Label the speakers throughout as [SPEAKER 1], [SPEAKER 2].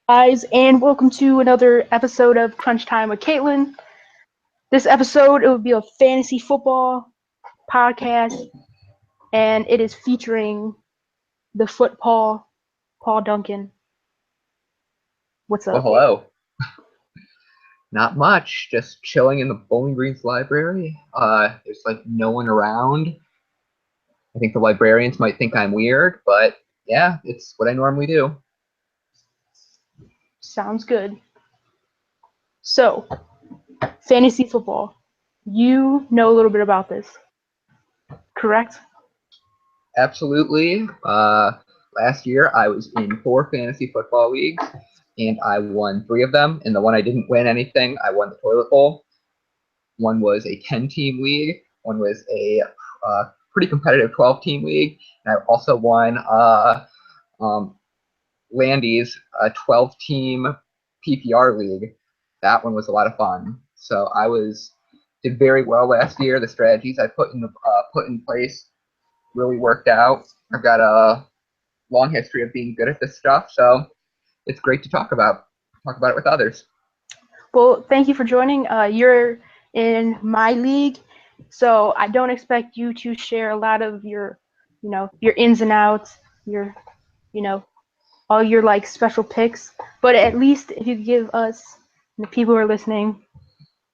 [SPEAKER 1] Guys, and welcome to another episode of Crunch Time with Katelin. This episode, it will be a fantasy football podcast, and it is featuring the football Paul Duncan. What's
[SPEAKER 2] Well,
[SPEAKER 1] up, Kate?
[SPEAKER 2] hello. Not much. Just chilling in the Bowling Green's library. There's like no one around. I think the librarians might think I'm weird, but yeah, it's what I normally do.
[SPEAKER 1] Sounds good. So, fantasy football. You know a little bit about this, correct?
[SPEAKER 2] Absolutely. Last year I was in 4 fantasy football leagues, and I won 3 of them. And the one I didn't win anything, I won the toilet bowl. One was a 10-team league. One was a pretty competitive 12-team league, and I also won um, Landy's 12-team PPR league. That one was a lot of fun. So did very well last year. The strategies I put in place really worked out. I've got a long history of being good at this stuff, so it's great to talk about it with others.
[SPEAKER 1] Well, thank you for joining. You're in my league, so I don't expect you to share a lot of your ins and outs, your, you know, all your like special picks. But at least if you give us, the people who are listening,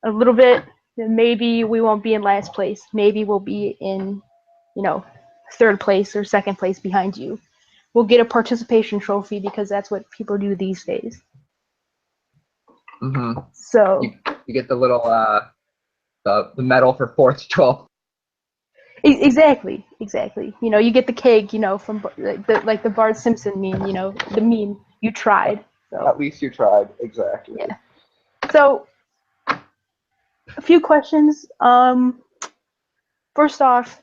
[SPEAKER 1] a little bit, then maybe we won't be in last place. Maybe we'll be in, you know, third place or second place behind you. We'll get a participation trophy because that's what people do these days.
[SPEAKER 2] Mm-hmm.
[SPEAKER 1] So
[SPEAKER 2] You get the little the medal for 4th to 12th.
[SPEAKER 1] exactly. You get the cake, from the Bart Simpson meme. The meme. You tried. So
[SPEAKER 2] At least you tried. Exactly.
[SPEAKER 1] yeah. So a few questions. First off,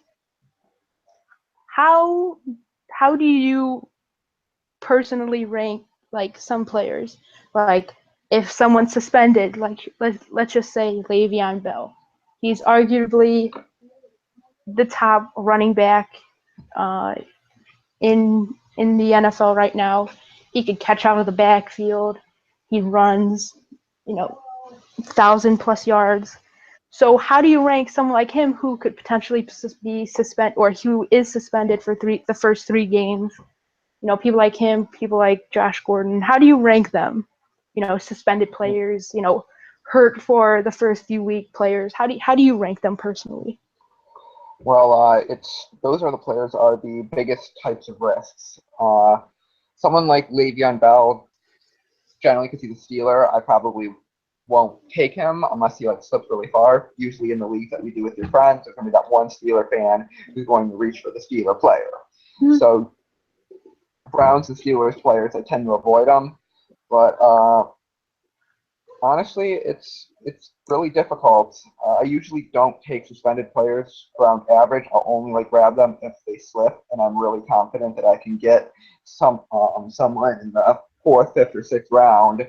[SPEAKER 1] how how do you personally rank like some players? Like if someone's suspended, like let's just say Le'Veon Bell, he's arguably the top running back uh, in the NFL right now. He could catch out of the backfield. He runs, 1,000+ yards. So how do you rank someone like him who could potentially be suspended or who is suspended for the first 3 games? People like him, people like Josh Gordon. How do you rank them? Suspended players. Hurt for the first few week players. How do you rank them personally?
[SPEAKER 2] Well, those are the biggest types of risks. Someone like Le'Veon Bell, generally because he's a Steeler, I probably won't take him unless he slips really far. Usually in the leagues that we do with your friends, there's going to be that one Steeler fan who's going to reach for the Steeler player. Mm-hmm. So Browns and Steelers players, I tend to avoid them. But honestly, it's really difficult. I usually don't take suspended players around average. I'll only grab them if they slip, and I'm really confident that I can get someone in the 4th, 5th, or 6th round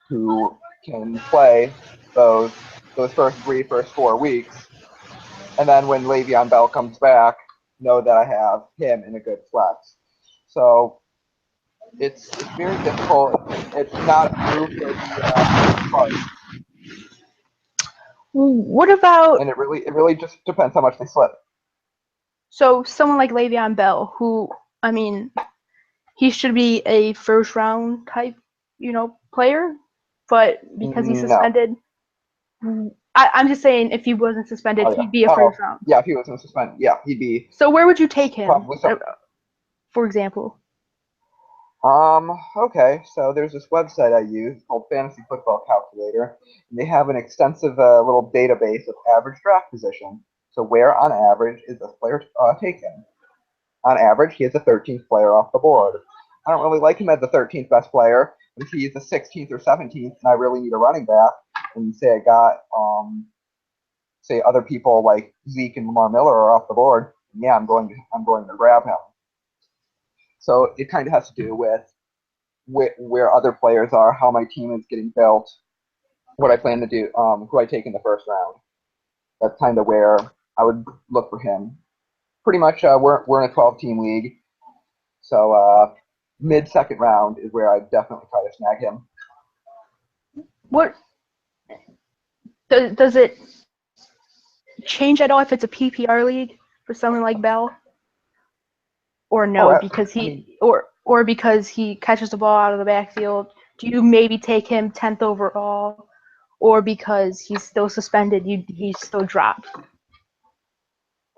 [SPEAKER 2] who can play those first 4 weeks, and then when Le'Veon Bell comes back, know that I have him in a good flex. So it's very difficult. It's not true for the price.
[SPEAKER 1] What about?
[SPEAKER 2] And it really just depends how much they slip.
[SPEAKER 1] So someone like Le'Veon Bell, who he should be a first round type, player, but because he's suspended, I'm just saying if he wasn't suspended, he'd be a first round.
[SPEAKER 2] Yeah, if he wasn't suspended, yeah, he'd be.
[SPEAKER 1] So where would you take him? For example.
[SPEAKER 2] Okay, so there's this website I use called Fantasy Football Calculator, and they have an extensive little database of average draft position. So where on average is this player taken? On average, he is the 13th player off the board. I don't really like him as the 13th best player, but if he's the 16th or 17th and I really need a running back, and say I got say other people like Zeke and Lamar Miller are off the board, yeah, I'm going to grab him. So it kind of has to do with where other players are, how my team is getting built, what I plan to do, who I take in the first round. That's kind of where I would look for him. Pretty much, we're in a 12-team league, so mid-second round is where I'd definitely try to snag him.
[SPEAKER 1] What does it change at all if it's a PPR league for someone like Bell? Or
[SPEAKER 2] Oh,
[SPEAKER 1] no,
[SPEAKER 2] I
[SPEAKER 1] because
[SPEAKER 2] mean,
[SPEAKER 1] or because he catches the ball out of the backfield, do you maybe take him 10th overall, or because he's still suspended, he's still dropped?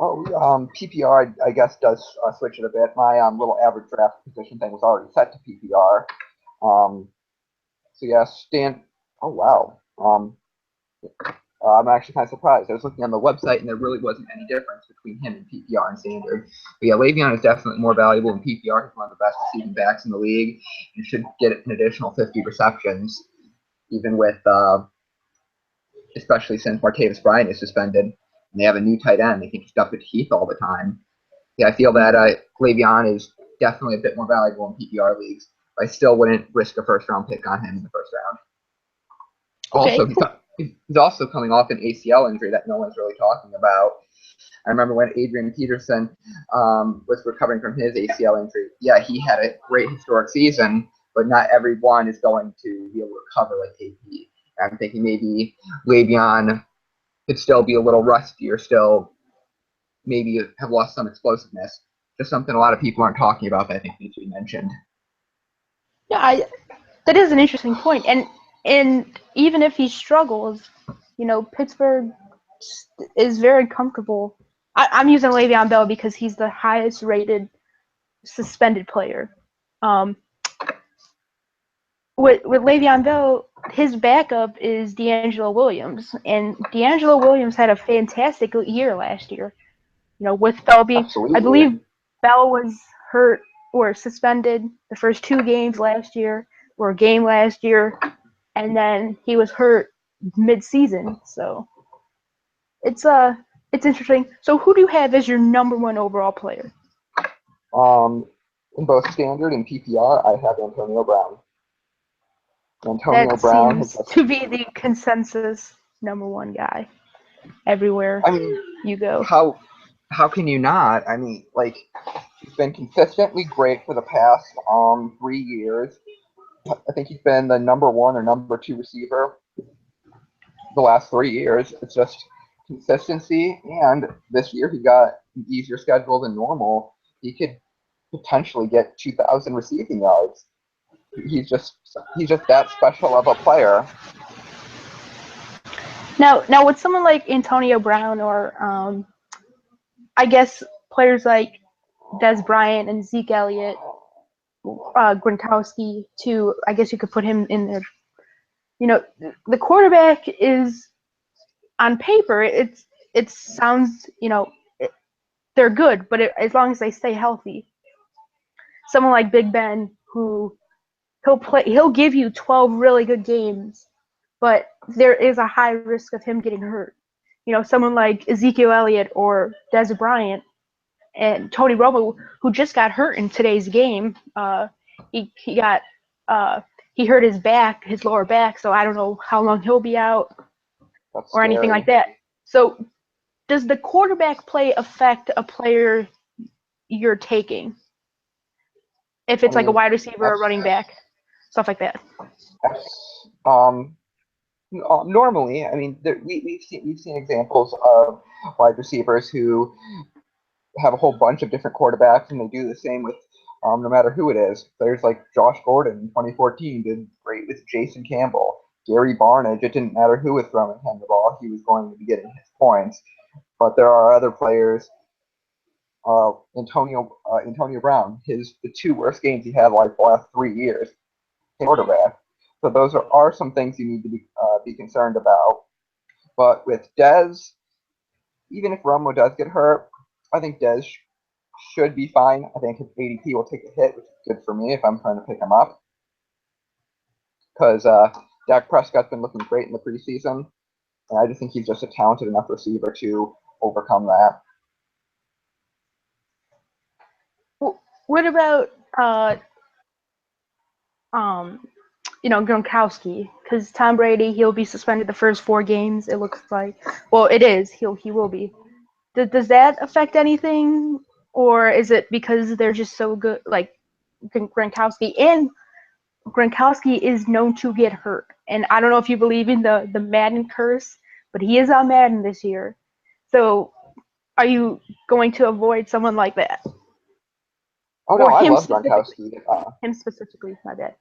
[SPEAKER 2] PPR, I guess, does switch it a bit. My little average draft position thing was already set to PPR. So yeah, Oh wow. I'm actually kind of surprised. I was looking on the website, and there really wasn't any difference between him and PPR and standard. But yeah, Le'Veon is definitely more valuable in PPR. He's one of the best receiving backs in the league. You should get an additional 50 receptions, even with, especially since Martavis Bryant is suspended, and they have a new tight end. They can stuff it to Heath all the time. Yeah, I feel that Le'Veon is definitely a bit more valuable in PPR leagues. But I still wouldn't risk a first-round pick on him in the first round.
[SPEAKER 1] Okay,
[SPEAKER 2] Also,
[SPEAKER 1] cool.
[SPEAKER 2] he's also coming off an ACL injury that no one's really talking about. I remember when Adrian Peterson was recovering from his ACL injury. Yeah, he had a great historic season, but not everyone is going to be able to recover like AP. I'm thinking maybe Le'Veon could still be a little rusty or still maybe have lost some explosiveness. Just something a lot of people aren't talking about that I think needs to be mentioned.
[SPEAKER 1] Yeah, that is an interesting point. And even if he struggles, Pittsburgh is very comfortable. I'm using Le'Veon Bell because he's the highest rated suspended player. Um, with Le'Veon Bell, his backup is D'Angelo Williams, and D'Angelo Williams had a fantastic year last year. With Bell being, I
[SPEAKER 2] Absolutely.
[SPEAKER 1] believe Bell was hurt or suspended the first 2 games last year, or a game last year, and then he was hurt mid-season. So it's interesting. So who do you have as your number one overall player?
[SPEAKER 2] In both standard and PPR, I have Antonio Brown. Antonio
[SPEAKER 1] That
[SPEAKER 2] Brown has
[SPEAKER 1] seems
[SPEAKER 2] just,
[SPEAKER 1] to be the consensus number one guy everywhere
[SPEAKER 2] I mean,
[SPEAKER 1] you go.
[SPEAKER 2] how can you not? I mean, like, he's been consistently great for the past 3 years. I think he's been the number one or number two receiver the last 3 years. It's just consistency, and this year he got an easier schedule than normal. He could potentially get 2,000 receiving yards. He's just that special of a player.
[SPEAKER 1] Now with someone like Antonio Brown, or I guess players like Des Bryant and Zeke Elliott, Gronkowski too. I guess you could put him in there. The quarterback is on paper. It sounds they're good, but as long as they stay healthy. Someone like Big Ben, who he'll give you 12 really good games, but there is a high risk of him getting hurt. Someone like Ezekiel Elliott or Des Bryant and Tony Romo, who just got hurt in today's game. He got he hurt his back, his lower back, so I don't know how long he'll be out
[SPEAKER 2] That's
[SPEAKER 1] or anything like
[SPEAKER 2] scary.
[SPEAKER 1] that. So does the quarterback play affect a player you're taking? If
[SPEAKER 2] I
[SPEAKER 1] it's like a
[SPEAKER 2] mean,
[SPEAKER 1] wide receiver or running back, stuff like that.
[SPEAKER 2] um, normally, I mean, we've seen examples of wide receivers who have a whole bunch of different quarterbacks, and they do the same with no matter who it is. There's like Josh Gordon in 2014 did great with Jason Campbell. Gary Barnidge, it didn't matter who was throwing him the ball, he was going to be getting his points. But there are other players. Antonio Brown, the 2 worst games he had like the last 3 years, quarterback. So those are some things you need to be concerned about. But with Dez, even if Romo does get hurt, I think Dez should be fine. I think his ADP will take a hit, which is good for me if I'm trying to pick him up. Because Dak Prescott's been looking great in the preseason, and I just think he's just a talented enough receiver to overcome that.
[SPEAKER 1] What about Gronkowski? Because Tom Brady, he'll be suspended the first 4 games. It looks like. Well, it is. He will be. Does that affect anything, or is it because they're just so good? Like, Gronkowski, and Gronkowski is known to get hurt. And I don't know if you believe in the Madden curse, but he is on Madden this year. So are you going to avoid someone like that?
[SPEAKER 2] Oh no,
[SPEAKER 1] Or
[SPEAKER 2] I
[SPEAKER 1] him
[SPEAKER 2] love
[SPEAKER 1] specifically?
[SPEAKER 2] Gronkowski.
[SPEAKER 1] Him specifically, my bad.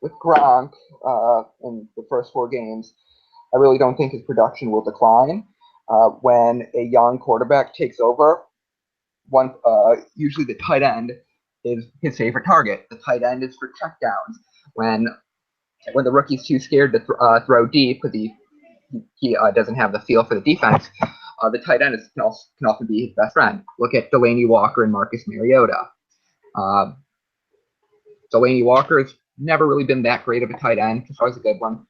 [SPEAKER 2] With Gronk in the first 4 games, I really don't think his production will decline. When a young quarterback takes over, usually the tight end is his favorite target. The tight end is for checkdowns. When the rookie's too scared to throw deep because he doesn't have the feel for the defense, the tight end can often be his best friend. Look at Delaney Walker and Marcus Mariota. Delaney Walker has never really been that great of a tight end. He's always a good one.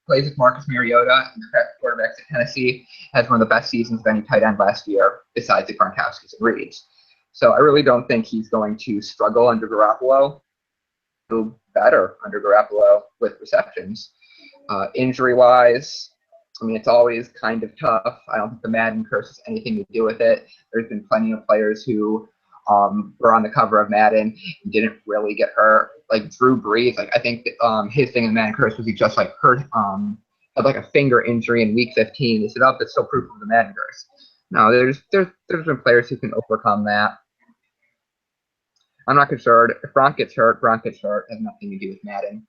[SPEAKER 2] Plays with Marcus Mariota, and the quarterbacks at Tennessee, has one of the best seasons of any tight end last year, besides the Gronkowskis and Reeds. So I really don't think he's going to struggle under Garoppolo. Do better under Garoppolo with receptions. Injury-wise, I mean, it's always kind of tough. I don't think the Madden curse has anything to do with it. There's been plenty of players who were on the cover of Madden and didn't really get hurt. Like Drew Brees, like I think his thing in the Madden curse was he just like hurt, had like a finger injury in week 15. They said, "Oh, that's still proof of the Madden curse." No, there's been players who can overcome that. I'm not concerned. If Gronk gets hurt, Gronk gets hurt. It has nothing to do with Madden.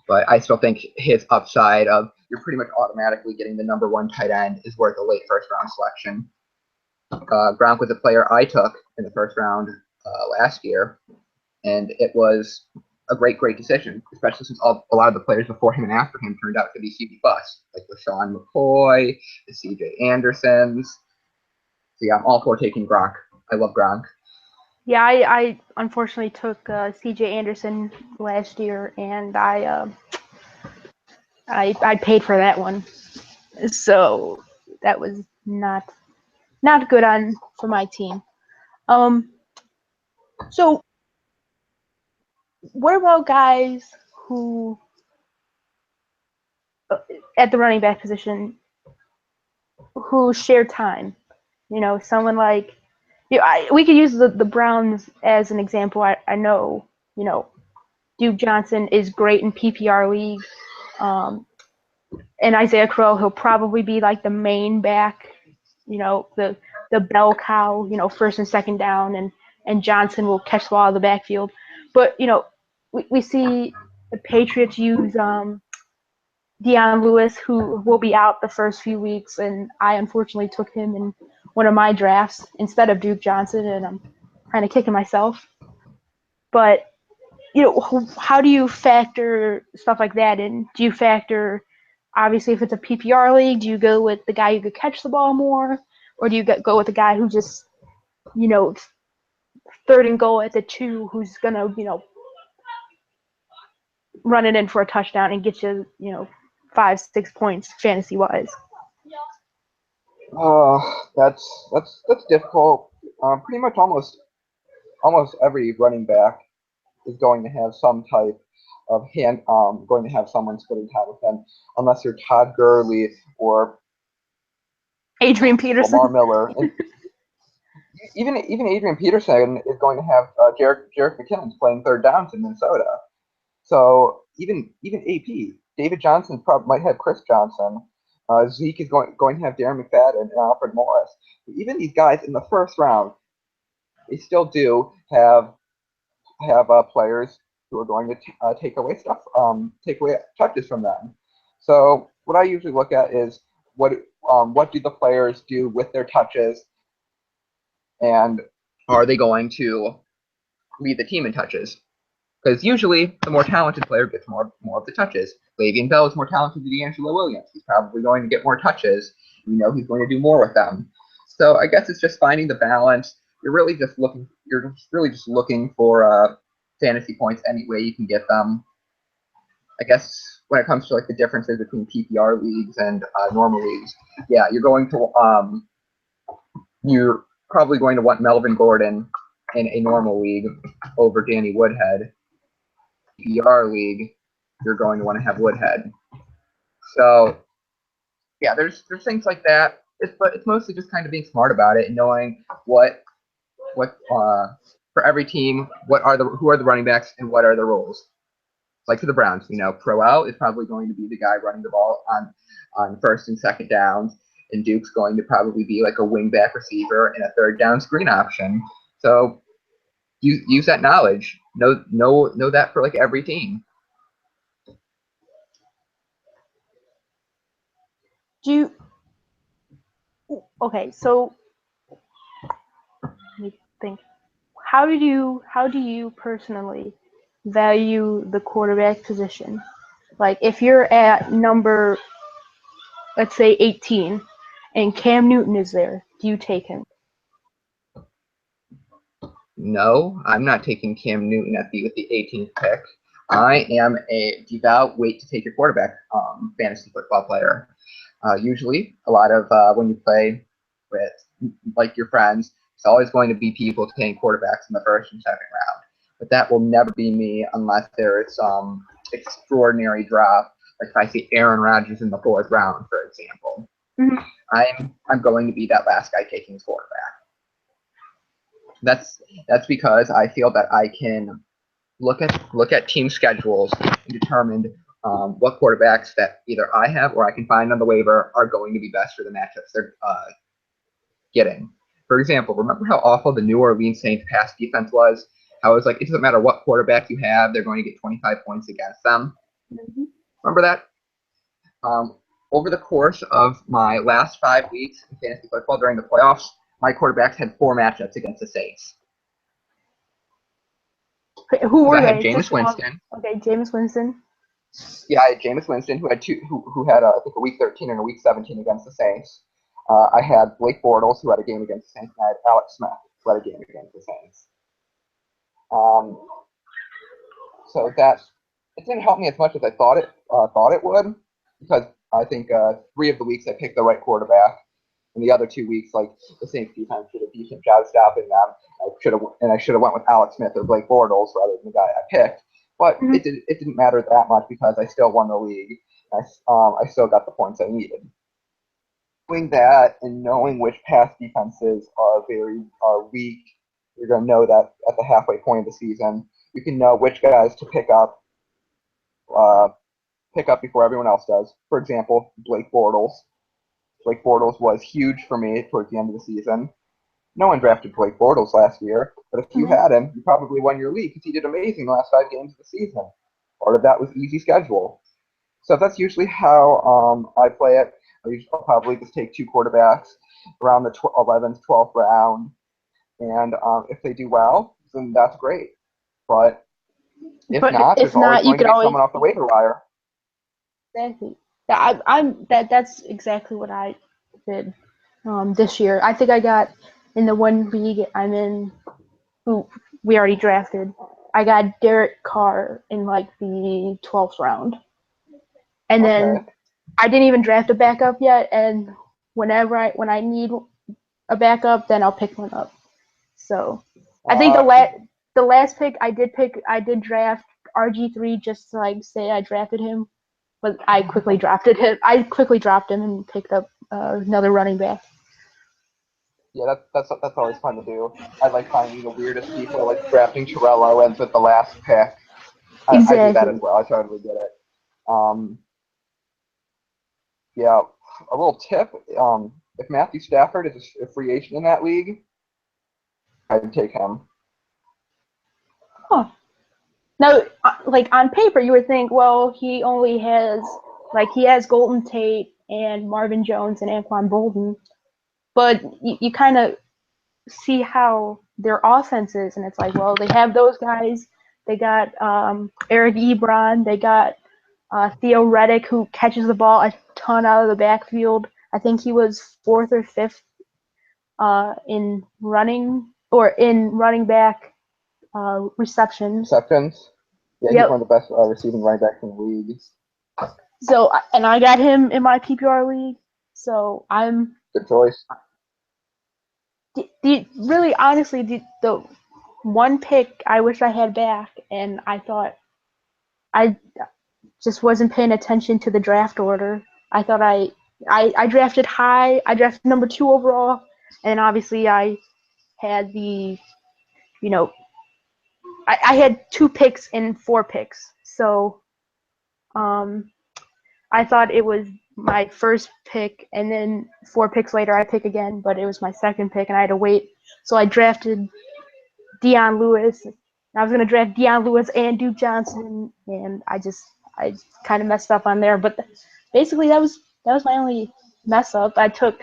[SPEAKER 2] But I still think his upside of you're pretty much automatically getting the number 1 tight end is worth a late first round selection. Gronk was a player I took in the first round last year, and it was a great decision, especially since a lot of the players before him and after him turned out to be CB busts, like LaShawn McCoy, the CJ Andersons. So yeah, I'm all for taking Gronk. I love Gronk.
[SPEAKER 1] Yeah, I unfortunately took CJ Anderson last year, and I paid for that one. So that was not good for my team. So what about guys who at the running back position who share time? You know, someone like we could use the Browns as an example. I know, Duke Johnson is great in PPR league. And Isaiah Crowell, he'll probably be like the main back, the bell cow, first and second down, and Johnson will catch the ball out of the backfield. But, we see the Patriots use Deion Lewis, who will be out the first few weeks, and I unfortunately took him in one of my drafts instead of Duke Johnson, and I'm kind of kicking myself. But, how do you factor stuff like that in? Do you factor, obviously, if it's a PPR league, do you go with the guy who could catch the ball more? Or do you go with the guy who just, third and goal at the 2, who's going to, run it in for a touchdown and get you, 5-6 points fantasy-wise?
[SPEAKER 2] That's difficult. Pretty much almost every running back is going to have some type of going to have someone splitting time with them, unless you're Todd Gurley or
[SPEAKER 1] Adrian Peterson.
[SPEAKER 2] Lamar Miller. And even Adrian Peterson is going to have Jerick McKinnon's playing third downs in Minnesota. So even AP, David Johnson might have Chris Johnson. Zeke is going to have Darren McFadden and Alfred Morris. Even these guys in the first round, they still do have players who are going to take away touches from them. So what I usually look at is what do the players do with their touches, and are they going to lead the team in touches? Because usually the more talented player gets more of the touches. Le'Veon Bell is more talented than D'Angelo Williams. He's probably going to get more touches. We know he's going to do more with them. So I guess it's just finding the balance. You're really just looking for fantasy points any way you can get them. I guess when it comes to like the differences between PPR leagues and normal leagues, yeah, you're probably going to want Melvin Gordon in a normal league over Danny Woodhead. PPR league, you're going to want to have Woodhead. So yeah, there's things like that. But it's mostly just kind of being smart about it and knowing what for every team, who are the running backs and what are the roles. Like for the Browns, Crowell is probably going to be the guy running the ball on first and second downs, and Duke's going to probably be like a wingback receiver and a third down screen option. So use that knowledge. Know that for like every team.
[SPEAKER 1] Okay, so let me think. How do you personally value the quarterback position? Like if you're at number, let's say 18, and Cam Newton is there, do you take him?
[SPEAKER 2] No, I'm not taking Cam Newton with the 18th pick. I am a devout wait to take your quarterback fantasy football player. Usually, a lot of when you play with like your friends, it's always going to be people taking quarterbacks in the first and second round. But that will never be me unless there is some extraordinary drop. Like if I see Aaron Rodgers in the fourth round, for example, I'm going to be that last guy taking his quarterback. That's because I feel that I can look at team schedules and determine what quarterbacks that either I have or I can find on the waiver are going to be best for the matchups they're getting. For example, remember how awful the New Orleans Saints pass defense was? How it was like, it doesn't matter what quarterback you have, they're going to get 25 points against them. Mm-hmm. Remember that? Over the course of my last 5 weeks in fantasy football during the playoffs, my quarterbacks had 4 matchups against the Saints.
[SPEAKER 1] Who were they?
[SPEAKER 2] I had Jameis Winston.
[SPEAKER 1] Okay, Jameis Winston.
[SPEAKER 2] Yeah, I had Jameis Winston, who had I think a week 13 and a week 17 against the Saints. I had Blake Bortles, who had a game against the Saints, and I had Alex Smith, who had a game against the Saints. So that it didn't help me as much as I thought it would, because I think 3 of the weeks I picked the right quarterback, and the other 2 weeks, like the Saints defense did a decent job stopping them. I should have went with Alex Smith or Blake Bortles rather than the guy I picked. But it didn't matter that much because I still won the league. I still got the points I needed. Doing that and knowing which pass defenses are weak, you're going to know that at the halfway point of the season, you can know which guys to pick up before everyone else does. For example, Blake Bortles. Blake Bortles was huge for me towards the end of the season. No one drafted Blake Bortles last year, but if you had him, you probably won your league because he did amazing the last 5 games of the season. Part of that was easy schedule. So that's usually how I play it. I'll probably just take 2 quarterbacks around the 11th, 12th round, and if they do well, then that's great. But if not, there's always going to be someone off the waiver wire.
[SPEAKER 1] Exactly. Yeah, that's exactly what I did this year. I think I got in the one league I'm in, who we already drafted. I got Derek Carr in like the 12th round, and then I didn't even draft a backup yet. And when I need a backup, then I'll pick one up. So I think the last pick I did draft RG3 just to like say I drafted him. But I quickly dropped him and picked up another running back.
[SPEAKER 2] Yeah, that's always fun to do. I like finding the weirdest people, like drafting Terrell Owens with the last pick.
[SPEAKER 1] Exactly.
[SPEAKER 2] I do that as well. I totally get it. Yeah, a little tip: if Matthew Stafford is a free agent in that league, I'd take him.
[SPEAKER 1] Huh. Now, like on paper, you would think, well, he has Golden Tate and Marvin Jones and Anquan Bolden, but you kind of see how their offense is, and it's like, well, they have those guys. They got Eric Ebron. They got Theo Reddick, who catches the ball a ton out of the backfield. I think he was 4th or 5th in running back receptions.
[SPEAKER 2] Yeah, he's one of the best receiving running backs in the league.
[SPEAKER 1] So, and I got him in my PPR league. So I'm
[SPEAKER 2] good choice.
[SPEAKER 1] Really, honestly, the one pick I wish I had back, and I thought I just wasn't paying attention to the draft order. I thought I drafted high. I drafted number 2 overall, and obviously I had the, you know, I had 2 picks in 4 picks. So I thought it was my first pick, and then 4 picks later I pick again, but it was my second pick, and I had to wait. So I drafted Dion Lewis. I was going to draft Dion Lewis and Duke Johnson, and I kind of messed up on there. But basically, that was my only mess up. I took,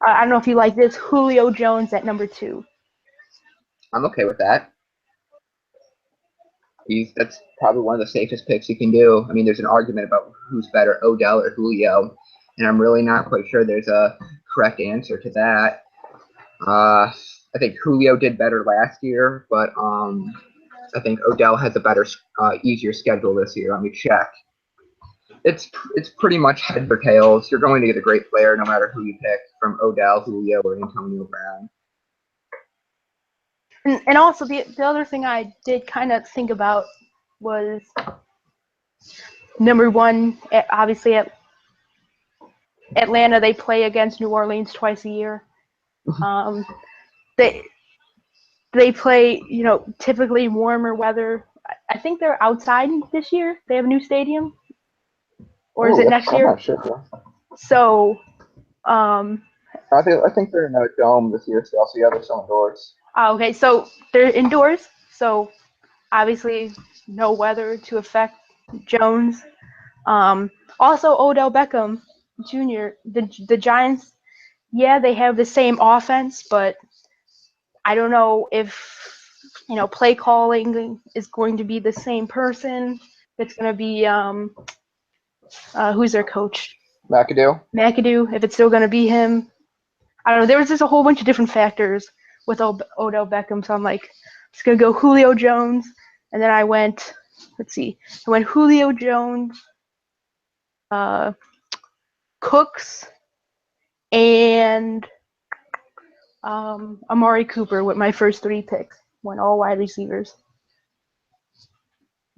[SPEAKER 1] I don't know if you like this, Julio Jones at number 2.
[SPEAKER 2] I'm okay with that. That's probably one of the safest picks you can do. I mean, there's an argument about who's better, Odell or Julio, and I'm really not quite sure there's a correct answer to that. I think Julio did better last year, but I think Odell has a better, easier schedule this year. Let me check. It's pretty much head or tails. You're going to get a great player no matter who you pick, from Odell, Julio, or Antonio Brown.
[SPEAKER 1] And also the other thing I did kind of think about was number 1, obviously at Atlanta, they play against New Orleans twice a year. They play, typically warmer weather. I think they're outside this year. They have a new stadium, or is it next year?
[SPEAKER 2] I'm not sure.
[SPEAKER 1] So,
[SPEAKER 2] I think they're in a dome this year still. So yeah, they're still indoors.
[SPEAKER 1] Okay, so they're indoors. So obviously, no weather to affect Jones. Also, Odell Beckham Jr. The Giants. Yeah, they have the same offense, but I don't know if play calling is going to be the same person. It's going to be who's their coach? McAdoo. If it's still going to be him, I don't know. There was just a whole bunch of different factors with Odell Beckham, so I'm like, just going to go Julio Jones, and then I went. Let's see. I went Julio Jones, Cooks, and Amari Cooper with my first 3 picks. Went all wide receivers.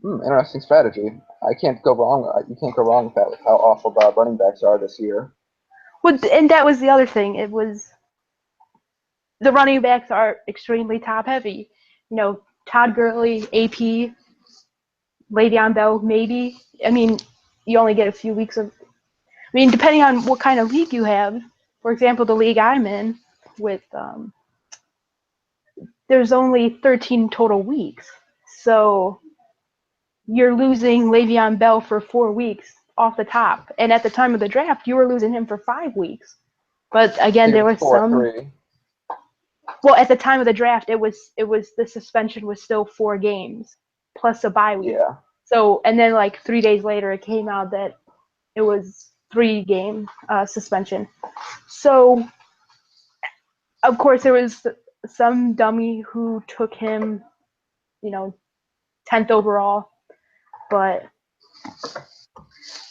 [SPEAKER 2] Interesting strategy. I can't go wrong. You can't go wrong with that, with how awful the running backs are this year.
[SPEAKER 1] Well, and that was the other thing. It was the running backs are extremely top heavy. Todd Gurley, AP, Le'Veon Bell, maybe. I mean, you only get a few weeks of. I mean, depending on what kind of league you have. For example, the league I'm in, with there's only 13 total weeks, so you're losing Le'Veon Bell for 4 weeks off the top, and at the time of the draft, you were losing him for 5 weeks. But again, there was some.
[SPEAKER 2] 4-3.
[SPEAKER 1] Well, at the time of the draft, it was the suspension was still 4 games plus a bye week.
[SPEAKER 2] Yeah.
[SPEAKER 1] So, and then like 3 days later, it came out that it was 3-game suspension. So, of course, there was some dummy who took him, 10th overall. But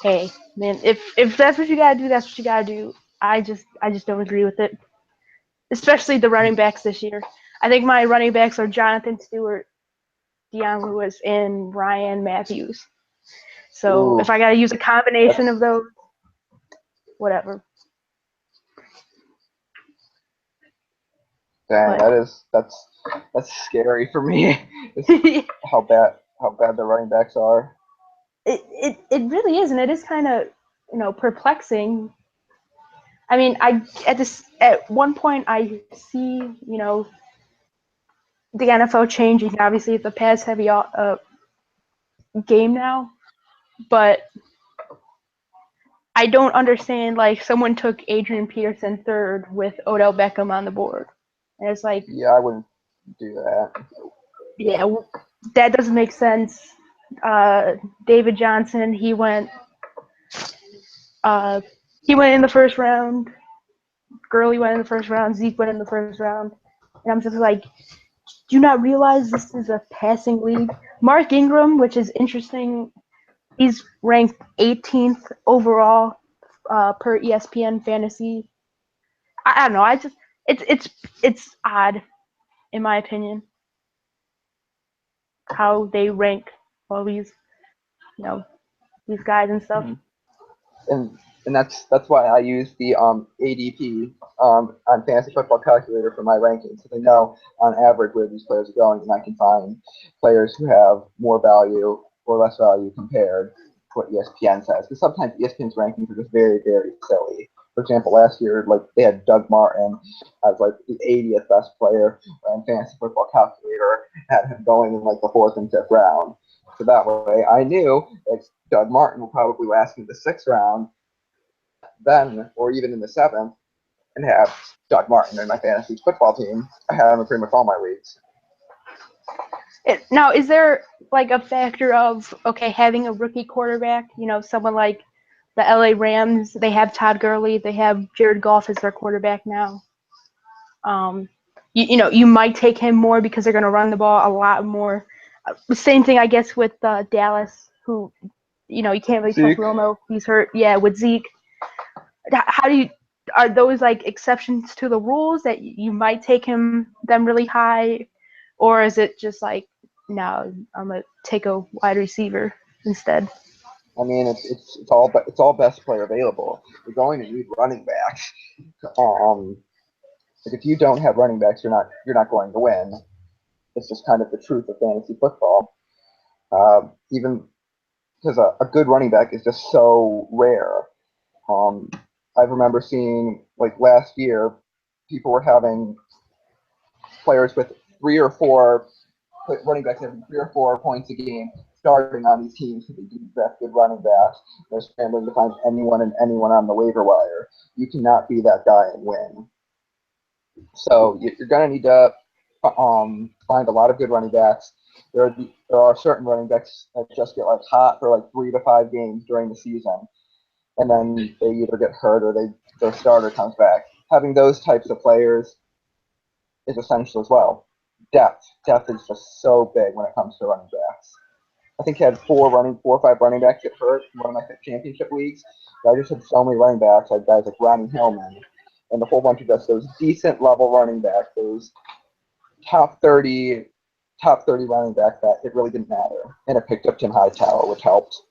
[SPEAKER 1] hey, man, if that's what you gotta do, that's what you gotta do. I just don't agree with it, especially the running backs this year. I think my running backs are Jonathan Stewart, Dion Lewis, and Ryan Matthews. So if I gotta use a combination of those, whatever.
[SPEAKER 2] Dang, that's scary for me. how bad the running backs are.
[SPEAKER 1] It really is, and it is kind of perplexing. I mean, at one point I see the NFL changing. Obviously, it's a pass heavy game now, but I don't understand. Like, someone took Adrian Peterson 3rd with Odell Beckham on the board, and it's like,
[SPEAKER 2] yeah, I wouldn't do that.
[SPEAKER 1] Yeah, that doesn't make sense. David Johnson, he went in the first round. Gurley went in the first round. Zeke went in the first round. And I'm just like, do you not realize this is a passing league? Mark Ingram, which is interesting, he's ranked 18th overall per ESPN fantasy. I don't know. It's odd, in my opinion, how they rank all these, these guys and stuff.
[SPEAKER 2] And And that's why I use the ADP on Fantasy Football Calculator for my rankings, so I know on average where these players are going, and I can find players who have more value or less value compared to what ESPN says. Because sometimes ESPN's rankings are just very, very silly. For example, last year, like they had Doug Martin as like the 80th best player on Fantasy Football Calculator, had him going in like the 4th and 5th round. So that way, I knew that Doug Martin will probably last in the 6th round, then, or even in the 7th, and have Doug Martin in my fantasy football team. I have him in pretty much all my leagues.
[SPEAKER 1] Now, is there like a factor of, okay, having a rookie quarterback, someone like the LA Rams, they have Todd Gurley, they have Jared Goff as their quarterback now. You might take him more because they're going to run the ball a lot more. Same thing, I guess, with Dallas, who, you can't really trust Romo. He's hurt. Yeah, with Zeke. Are those like exceptions to the rules that you might take them really high, or is it just like, no, I'm gonna take a wide receiver instead?
[SPEAKER 2] I mean, it's all best player available. You're going to need running backs. Like if you don't have running backs, you're not going to win. It's just kind of the truth of fantasy football. Even because a good running back is just so rare. I remember seeing like last year, people were having players with 3 or 4 running backs having 3 or 4 points a game starting on these teams because they didn't draft good running backs. They're scrambling to find anyone on the waiver wire. You cannot be that guy and win. So you're going to need to find a lot of good running backs. There are certain running backs that just get like hot for like 3 to 5 games during the season, and then they either get hurt or their starter comes back. Having those types of players is essential as well. Depth is just so big when it comes to running backs. I think he had 4 or 5 running backs get hurt in one of my championship leagues. But I just had so many running backs. I had guys like Ronnie Hillman and a whole bunch of just those decent level running backs, those top 30 running backs that it really didn't matter. And it picked up Tim Hightower, which helped.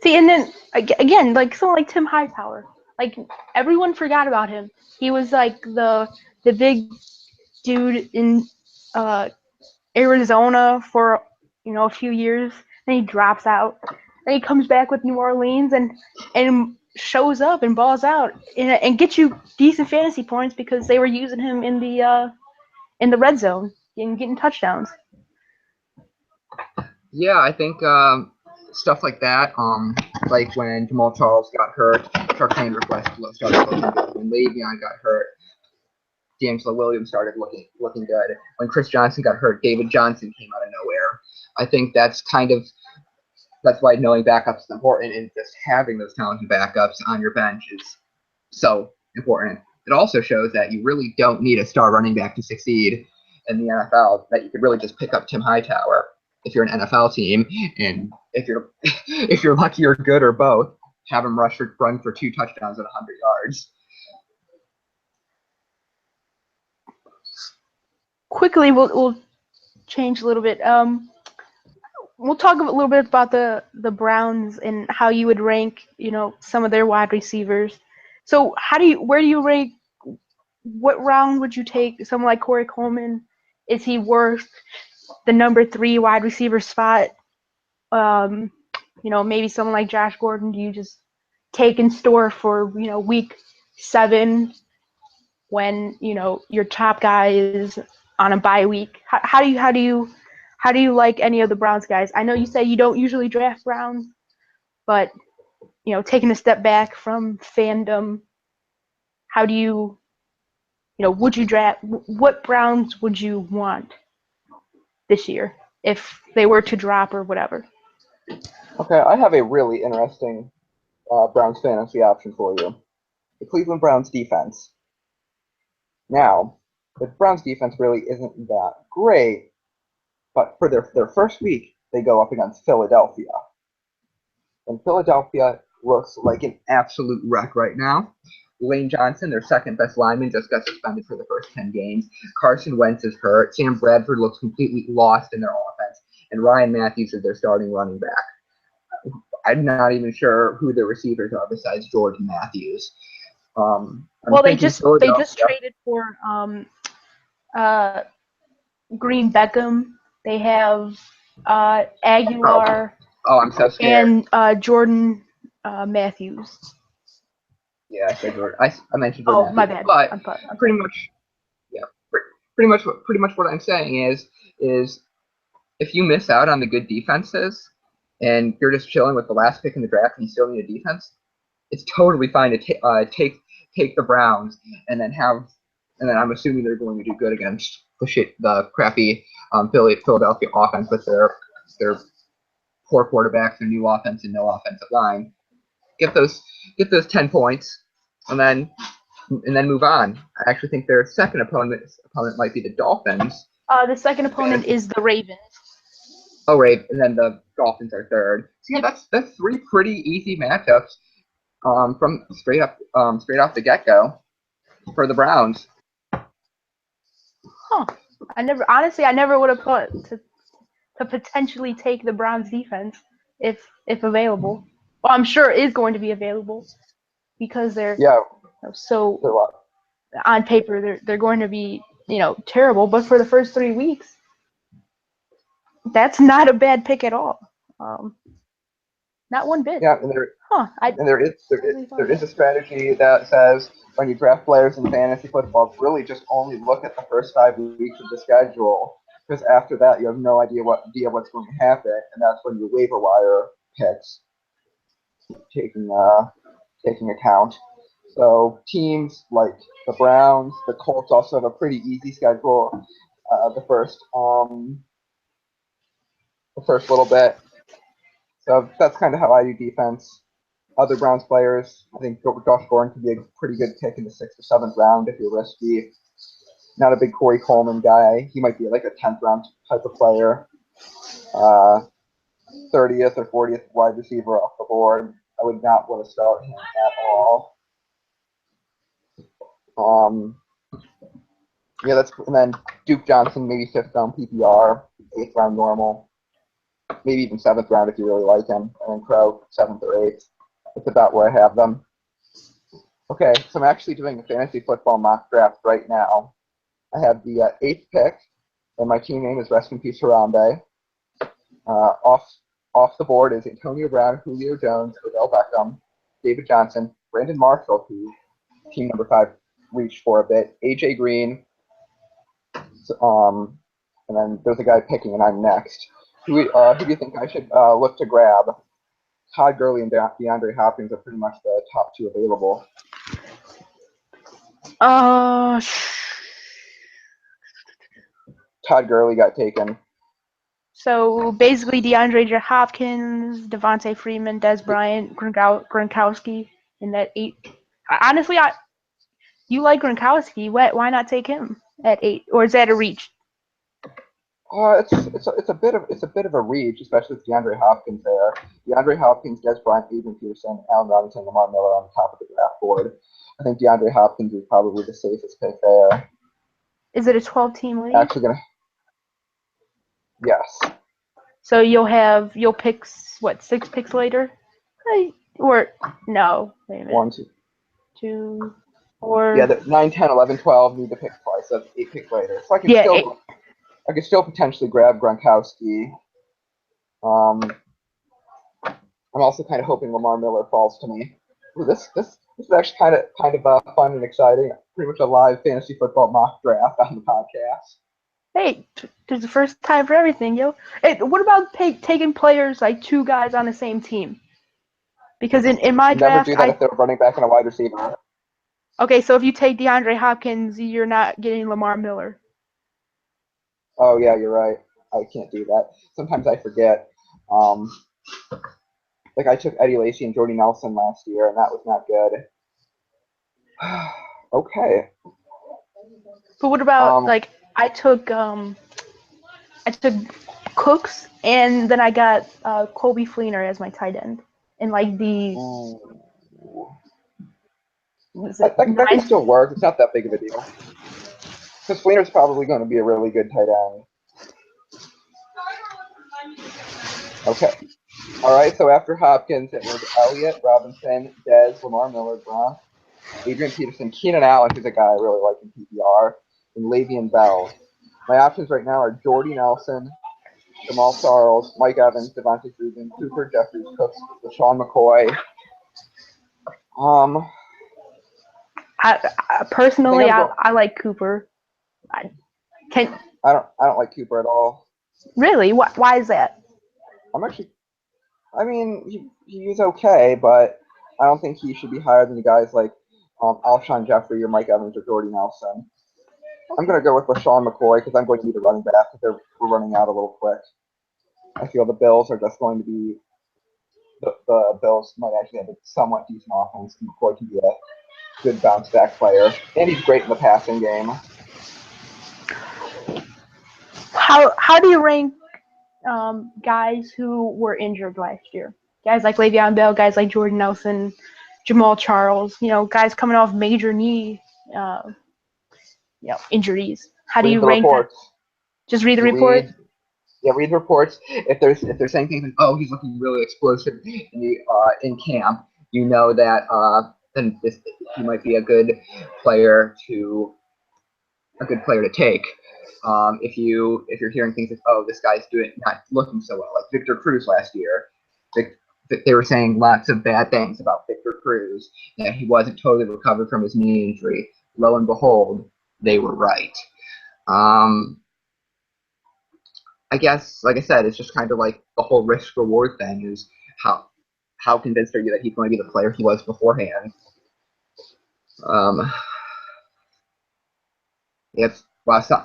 [SPEAKER 1] See, and then again, like someone like Tim Hightower, like everyone forgot about him. He was like the big dude in Arizona for a few years. Then he drops out. Then he comes back with New Orleans and shows up and balls out and gets you decent fantasy points because they were using him in the red zone and getting touchdowns.
[SPEAKER 2] Yeah, I think stuff like that. Like when Jamal Charles got hurt, Chark started looking good. When Le'Veon got hurt, D'Angelo Williams started looking good. When Chris Johnson got hurt, David Johnson came out of nowhere. I think that's why knowing backups is important, and just having those talented backups on your bench is so important. It also shows that you really don't need a star running back to succeed in the NFL, that you could really just pick up Tim Hightower if you're an NFL team, and if you're lucky or good or both, have him run for 2 touchdowns at 100 yards.
[SPEAKER 1] Quickly, we'll change a little bit. We'll talk a little bit about the Browns and how you would rank, some of their wide receivers. So where do you rank? What round would you take someone like Corey Coleman? Is he worth the number 3 wide receiver spot? Maybe someone like Josh Gordon, do you just take in store for, week 7 when, your top guy is on a bye week? How do you like any of the Browns guys? I know you say you don't usually draft Browns, but, taking a step back from fandom, how do you, would you draft, what Browns would you want this year if they were to drop or whatever?
[SPEAKER 2] Okay, I have a really interesting Browns fantasy option for you. The Cleveland Browns defense. Now, the Browns defense really isn't that great, but for their first week, they go up against Philadelphia. And Philadelphia looks like an absolute wreck right now. Lane Johnson, their second best lineman, just got suspended for the first 10 games. Carson Wentz is hurt. Sam Bradford looks completely lost in their offense. And Ryan Matthews is their starting running back. I'm not even sure who the receivers are besides Jordan Matthews. I'm
[SPEAKER 1] Well, they
[SPEAKER 2] thinking
[SPEAKER 1] just
[SPEAKER 2] Philadelphia.
[SPEAKER 1] traded for Green Beckham. They have Aguilar
[SPEAKER 2] Oh, I'm so scared.
[SPEAKER 1] and Jordan Matthews.
[SPEAKER 2] Yeah, I said Jordan. I mentioned
[SPEAKER 1] Oh,
[SPEAKER 2] Jordan
[SPEAKER 1] my
[SPEAKER 2] Matthews,
[SPEAKER 1] bad.
[SPEAKER 2] but
[SPEAKER 1] I'm
[SPEAKER 2] pretty
[SPEAKER 1] sorry.
[SPEAKER 2] much, yeah, pretty much what I'm saying is if you miss out on the good defenses and you're just chilling with the last pick in the draft and you still need a defense, it's totally fine to take the Browns and then I'm assuming they're going to do good against the crappy Philadelphia offense with their poor quarterbacks, their new offense and no offensive line. Get those 10 points and then move on. I actually think their second opponent might be the Dolphins.
[SPEAKER 1] The second opponent is the Ravens.
[SPEAKER 2] Oh, right, and then the Dolphins are third. So yeah, that's three pretty easy matchups from straight off the get-go for the Browns.
[SPEAKER 1] Huh. I never would have thought to potentially take the Browns defense if available. Well, I'm sure it is going to be available because they're so on paper they're going to be terrible, but for the first 3 weeks, that's not a bad pick at all. Not one bit.
[SPEAKER 2] Yeah, there is a strategy that says when you draft players in fantasy football, really just only look at the first 5 weeks of the schedule, because after that you have no idea what's going to happen, and that's when your waiver wire picks taking account. So teams like the Browns, the Colts also have a pretty easy schedule. The first little bit. So that's kind of how I do defense. Other Browns players, I think Josh Gordon could be a pretty good pick in the 6th or 7th round if you're risky. Not a big Corey Coleman guy. He might be like a 10th round type of player. 30th or 40th wide receiver off the board. I would not want to start him at all. And then Duke Johnson, maybe 5th round PPR, 8th round normal, maybe even 7th round if you really like him, and then Crow 7th or 8th. That's about where I have them. Okay, so I'm actually doing a fantasy football mock draft right now. I have the 8th pick, and my team name is Rest in Peace Harambe. Off the board is Antonio Brown, Julio Jones, Odell Beckham, David Johnson, Brandon Marshall, who team number 5 reached for a bit, AJ Green, and then there's a guy picking, and I'm next. Who do you think I should look to grab? Todd Gurley and DeAndre Hopkins are pretty much the top 2 available. Todd Gurley got taken.
[SPEAKER 1] So basically, DeAndre Hopkins, Devontae Freeman, Des Bryant, Gronkowski in that 8. Honestly, you like Gronkowski. Why not take him at 8? Or is that a reach?
[SPEAKER 2] It's a bit of a reach, especially with DeAndre Hopkins there. DeAndre Hopkins, Des Bryant, Adrian Peterson, Allen Robinson, Lamar Miller on the top of the draft board. I think DeAndre Hopkins is probably the safest pick there.
[SPEAKER 1] Is it a 12-team league?
[SPEAKER 2] Actually, yes.
[SPEAKER 1] So you'll pick 6 picks later? Or no? Wait a minute.
[SPEAKER 2] 1,
[SPEAKER 1] 2, 4.
[SPEAKER 2] Yeah, the 9, 10, 11, 12 need to pick twice. So 8 picks later. So I can still potentially grab Gronkowski. I'm also kind of hoping Lamar Miller falls to me. Ooh, this is actually kind of fun and exciting. Pretty much a live fantasy football mock draft on the podcast.
[SPEAKER 1] Hey, there's the first time for everything, yo. Hey, what about taking players like 2 guys on the same team? Because in my draft,
[SPEAKER 2] never do that if they're running back and a wide receiver.
[SPEAKER 1] Okay, so if you take DeAndre Hopkins, you're not getting Lamar Miller.
[SPEAKER 2] Oh yeah, you're right. I can't do that. Sometimes I forget. Like I took Eddie Lacy and Jordy Nelson last year, and that was not good. Okay.
[SPEAKER 1] But what about I took Cooks, and then I got Colby Fleener as my tight end, and like the
[SPEAKER 2] that can still work. It's not that big of a deal. Because Fleener's probably going to be a really good tight end. Okay. All right, so after Hopkins, it was Elliott, Robinson, Dez, Lamar Miller, Gronk, Adrian Peterson, Keenan Allen, who's a guy I really like in PPR, and Le'Veon Bell. My options right now are Jordy Nelson, Jamal Charles, Mike Evans, Devontae Freeman, Cooper, Jeffries, Cooks, LaShawn McCoy.
[SPEAKER 1] Personally,
[SPEAKER 2] I
[SPEAKER 1] I like Cooper. I can
[SPEAKER 2] I don't like Cooper at all.
[SPEAKER 1] Really? Why is that?
[SPEAKER 2] I mean, he's okay, but I don't think he should be higher than the guys like Alshon Jeffrey or Mike Evans or Jordy Nelson. I'm going to go with LaShawn McCoy because I'm going to need a running back because we're running out a little quick. I feel the Bills are just going to be the Bills might actually have a somewhat decent offense, and McCoy can be a good bounce back player, and he's great in the passing game.
[SPEAKER 1] How do you rank guys who were injured last year? Guys like Le'Veon Bell, guys like Jordan Nelson, Jamal Charles. Guys coming off major knee, injuries. How do
[SPEAKER 2] Read
[SPEAKER 1] you
[SPEAKER 2] the
[SPEAKER 1] rank that?
[SPEAKER 2] reports.
[SPEAKER 1] Just read the
[SPEAKER 2] You
[SPEAKER 1] reports.
[SPEAKER 2] read the reports. If they're saying things like, "Oh, he's looking really explosive in camp," you know that then he might be a good player to take. If you're hearing things like, "Oh, this guy's not looking so well," like Victor Cruz last year, they were saying lots of bad things about Victor Cruz, that he wasn't totally recovered from his knee injury. Lo and behold, they were right. I guess, like I said, it's just kind of like the whole risk reward thing is how convinced are you that he's going to be the player he was beforehand? If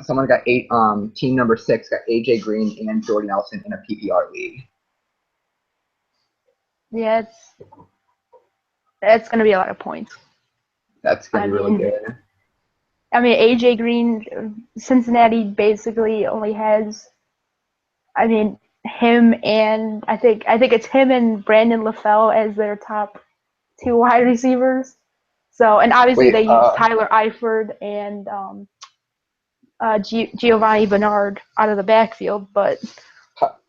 [SPEAKER 2] someone got team number 6 got AJ Green and Jordy Nelson in a PPR league.
[SPEAKER 1] Yeah, it's going to be a lot of points.
[SPEAKER 2] That's going to be really good.
[SPEAKER 1] I mean, AJ Green, Cincinnati basically only has, him and I think it's him and Brandon LaFell as their top 2 wide receivers. So, and obviously they use Tyler Eifert and Giovanni Bernard out of the backfield, but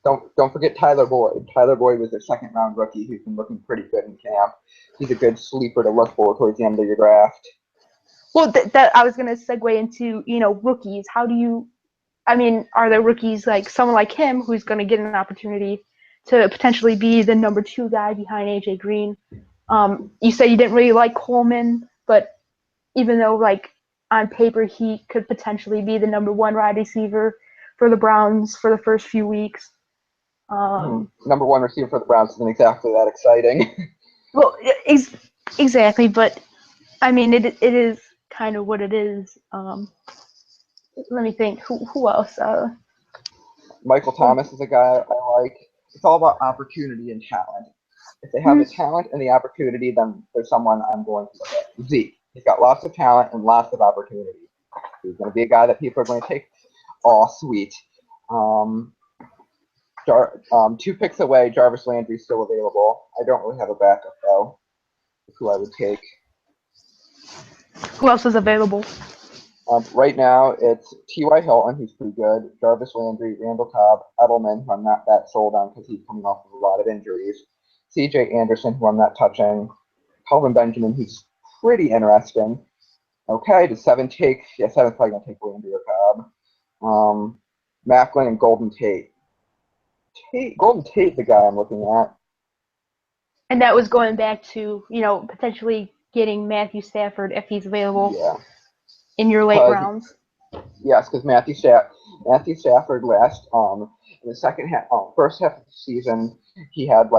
[SPEAKER 2] don't forget Tyler Boyd. Tyler Boyd was their second round rookie who's been looking pretty good in camp. He's a good sleeper to look for towards the end of your draft.
[SPEAKER 1] Well, that I was going to segue into, rookies. How do you, are there rookies like someone like him who's going to get an opportunity to potentially be the number 2 guy behind AJ Green? You said you didn't really like Coleman, but even though like on paper he could potentially be the number 1 wide receiver for the Browns for the first few weeks.
[SPEAKER 2] Number 1 receiver for the Browns isn't exactly that exciting.
[SPEAKER 1] Well, exactly, but it is kind of what it is. Let me think. Who else?
[SPEAKER 2] Michael Thomas is a guy I like. It's all about opportunity and talent. If they have the talent and the opportunity, then there's someone I'm going to look at. Zeke. He's got lots of talent and lots of opportunity. He's going to be a guy that people are going to take. Oh, sweet. 2 picks away, Jarvis Landry's still available. I don't really have a backup, though, who I would take.
[SPEAKER 1] Who else is available?
[SPEAKER 2] Right now, it's T.Y. Hilton, who's pretty good, Jarvis Landry, Randall Cobb, Edelman, who I'm not that sold on because he's coming off of a lot of injuries, C.J. Anderson, who I'm not touching, Kelvin Benjamin, who's pretty interesting. Okay, does 7 take? Yeah, 7's probably going to take Landry or Cobb. Macklin and Golden Tate. Golden Tate's the guy I'm looking at.
[SPEAKER 1] And that was going back to, potentially getting Matthew Stafford if he's available in your late rounds.
[SPEAKER 2] Yes, because Matthew Stafford last in the first half of the season, he had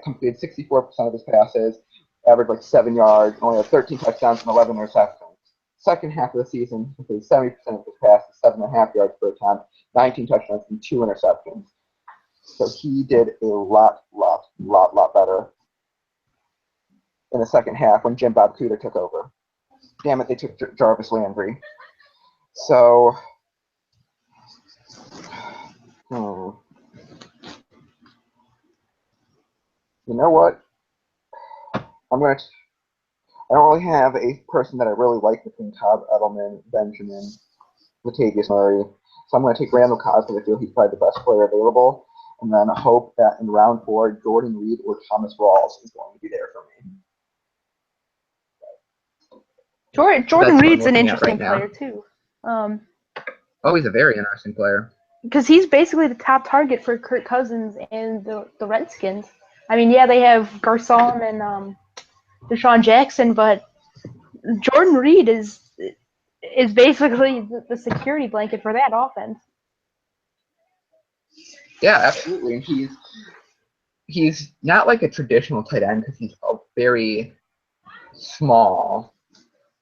[SPEAKER 2] completed 64% of his passes, averaged like 7 yards, only had 13 touchdowns and 11 interceptions. Second half of the season, he completed 70% of his passes, 7.5 yards per attempt, 19 touchdowns and 2 interceptions. So he did a lot better in the second half when Jim Bob Cooter took over. Damn it, they took Jarvis Landry. So, you know what? I don't really have a person that I really like between Cobb, Edelman, Benjamin, Latavius Murray. So I'm going to take Randall Cobb because I feel he's probably the best player available. and then hope that in round 4, Jordan Reed or Thomas Rawls is going to be there for me.
[SPEAKER 1] Jordan Reed's an
[SPEAKER 2] right
[SPEAKER 1] interesting player too.
[SPEAKER 2] Oh, he's a very interesting player.
[SPEAKER 1] Because he's basically the top target for Kirk Cousins and the Redskins. I mean, yeah, they have Garcon and Deshaun Jackson, but Jordan Reed is basically the security blanket for that offense.
[SPEAKER 2] Yeah, absolutely. And he's not like a traditional tight end because he's very small,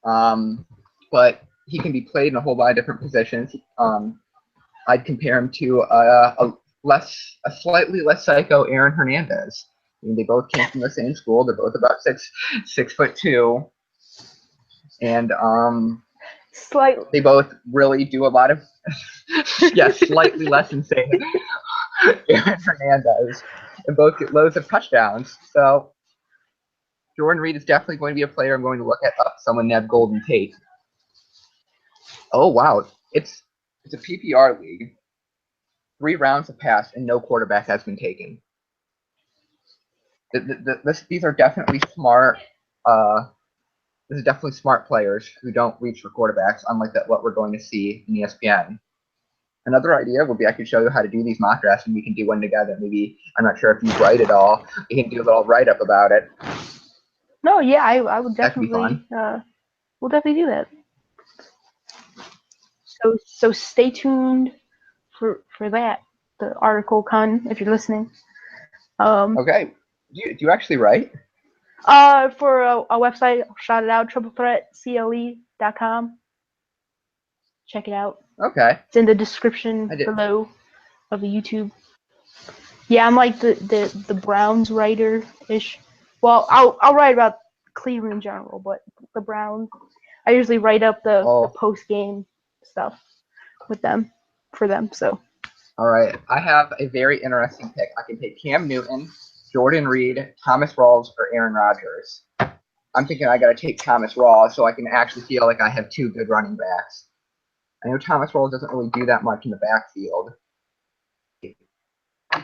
[SPEAKER 2] but he can be played in a whole lot of different positions. I'd compare him to a slightly less psycho Aaron Hernandez. I mean, they both came from the same school. They're both about 6'2", and they both really do a lot of slightly less insane Aaron Hernandez, and both get loads of touchdowns. So Jordan Reed is definitely going to be a player I'm going to look at up someone named Golden Tate. Oh wow, it's a PPR league. 3 rounds have passed and no quarterback has been taken. These are definitely smart. This is definitely smart players who don't reach for quarterbacks, unlike what we're going to see in ESPN. Another idea would be I could show you how to do these mock drafts, and we can do one together. Maybe, I'm not sure if you write it all. We can do a little write-up about it.
[SPEAKER 1] No, yeah, I would definitely. We'll definitely do that. So stay tuned for that. The article if you're listening.
[SPEAKER 2] Okay. Do you actually write?
[SPEAKER 1] For a website, I'll shout it out, triplethreatcle.com. Check it out.
[SPEAKER 2] Okay.
[SPEAKER 1] It's in the description below of the YouTube. Yeah, I'm like the Browns writer-ish. Well, I'll write about Cleveland in general, but the Browns, I usually write up the post-game stuff for them. So.
[SPEAKER 2] All right, I have a very interesting pick. I can take Cam Newton, Jordan Reed, Thomas Rawls, or Aaron Rodgers. I'm thinking I got to take Thomas Rawls so I can actually feel like I have 2 good running backs. I know Thomas Rawls doesn't really do that much in the backfield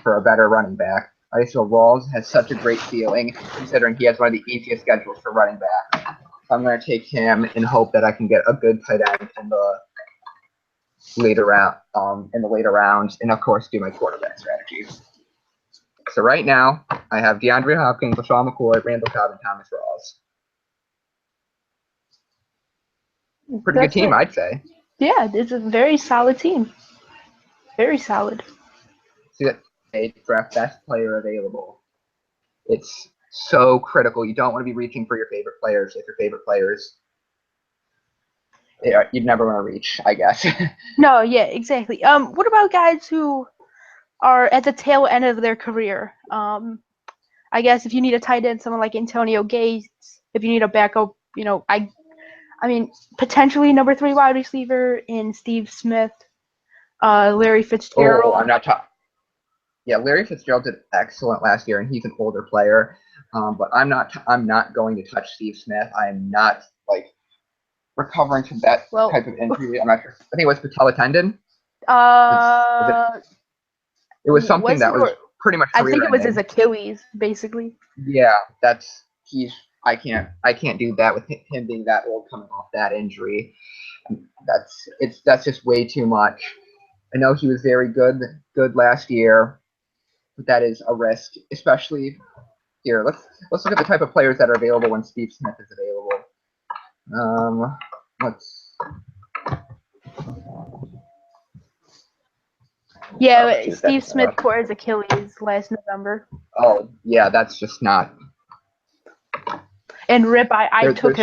[SPEAKER 2] for a better running back. I just feel Rawls has such a great ceiling, considering he has one of the easiest schedules for running back. So I'm going to take him and hope that I can get a good tight end in the later rounds, and of course do my quarterback strategy. So right now, I have DeAndre Hopkins, LaShawn McCoy, Randall Cobb, and Thomas Rawls. Pretty good team, I'd say.
[SPEAKER 1] Yeah, it's a very solid team. Very solid.
[SPEAKER 2] See that they draft best player available. It's so critical. You don't want to be reaching for your favorite players if your favorite players you'd never want to reach, I guess.
[SPEAKER 1] No, yeah, exactly. What about guys who are at the tail end of their career? I guess if you need a tight end, someone like Antonio Gates. If you need a backup, I mean, potentially number 3 wide receiver in Steve Smith, Larry Fitzgerald.
[SPEAKER 2] Oh, I'm not talking. Yeah, Larry Fitzgerald did excellent last year, and he's an older player. But I'm not going to touch Steve Smith. I am not recovering from that type of injury. I'm not sure. I think it was patella tendon. It was something that was pretty much career-ending.
[SPEAKER 1] I think it was his Achilles, basically.
[SPEAKER 2] Yeah, I can't do that with him being that old coming off that injury. That's just way too much. I know he was very good last year, but that is a risk, especially here. Let's look at the type of players that are available when Steve Smith is available.
[SPEAKER 1] Yeah, Steve Smith tore his Achilles last November.
[SPEAKER 2] Oh yeah, that's just not.
[SPEAKER 1] And Rip, I took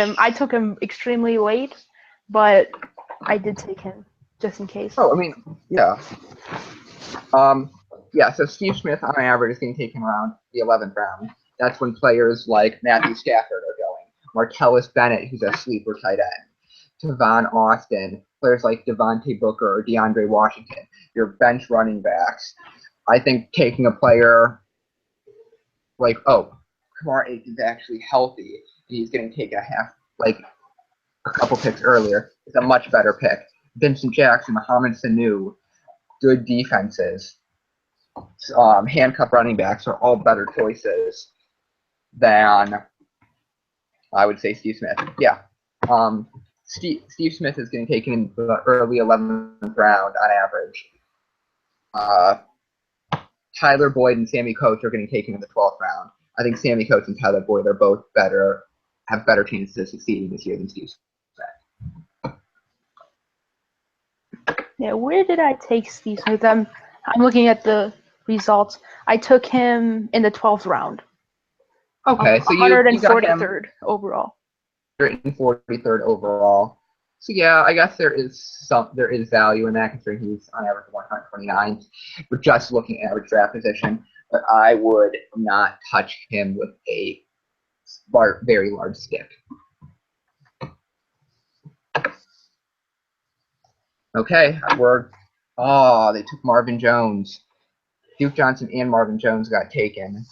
[SPEAKER 1] him extremely late, but I did take him just in case.
[SPEAKER 2] Oh, I mean, yeah. So Steve Smith on average is getting taken around the 11th round. That's when players like Matthew Stafford are going. Martellus Bennett, who's a sleeper tight end. Tavon Austin, players like Devontae Booker or DeAndre Washington, your bench running backs. I think taking a player like, Kamar Aiken's actually healthy, and he's getting taken a couple picks earlier, is a much better pick. Vincent Jackson, Mohamed Sanu, good defenses. handcuff running backs are all better choices than, I would say, Steve Smith. Yeah. Steve Smith is getting taken in the early 11th round on average. Tyler Boyd and Sammy Coates are getting taken in the 12th round. I think Sammy Coates and Tyler Boyd are both better, have better chances of succeeding this year than Steve Smith.
[SPEAKER 1] Yeah, where did I take Steve Smith? I'm looking at the results. I took him in the 12th round.
[SPEAKER 2] Okay, so you got him
[SPEAKER 1] 143rd overall.
[SPEAKER 2] 143rd overall. So yeah, I guess there is value in that, considering he's on average 129. We're just looking at average draft position, but I would not touch him with a very large stick. Okay, they took Marvin Jones. Duke Johnson and Marvin Jones got taken.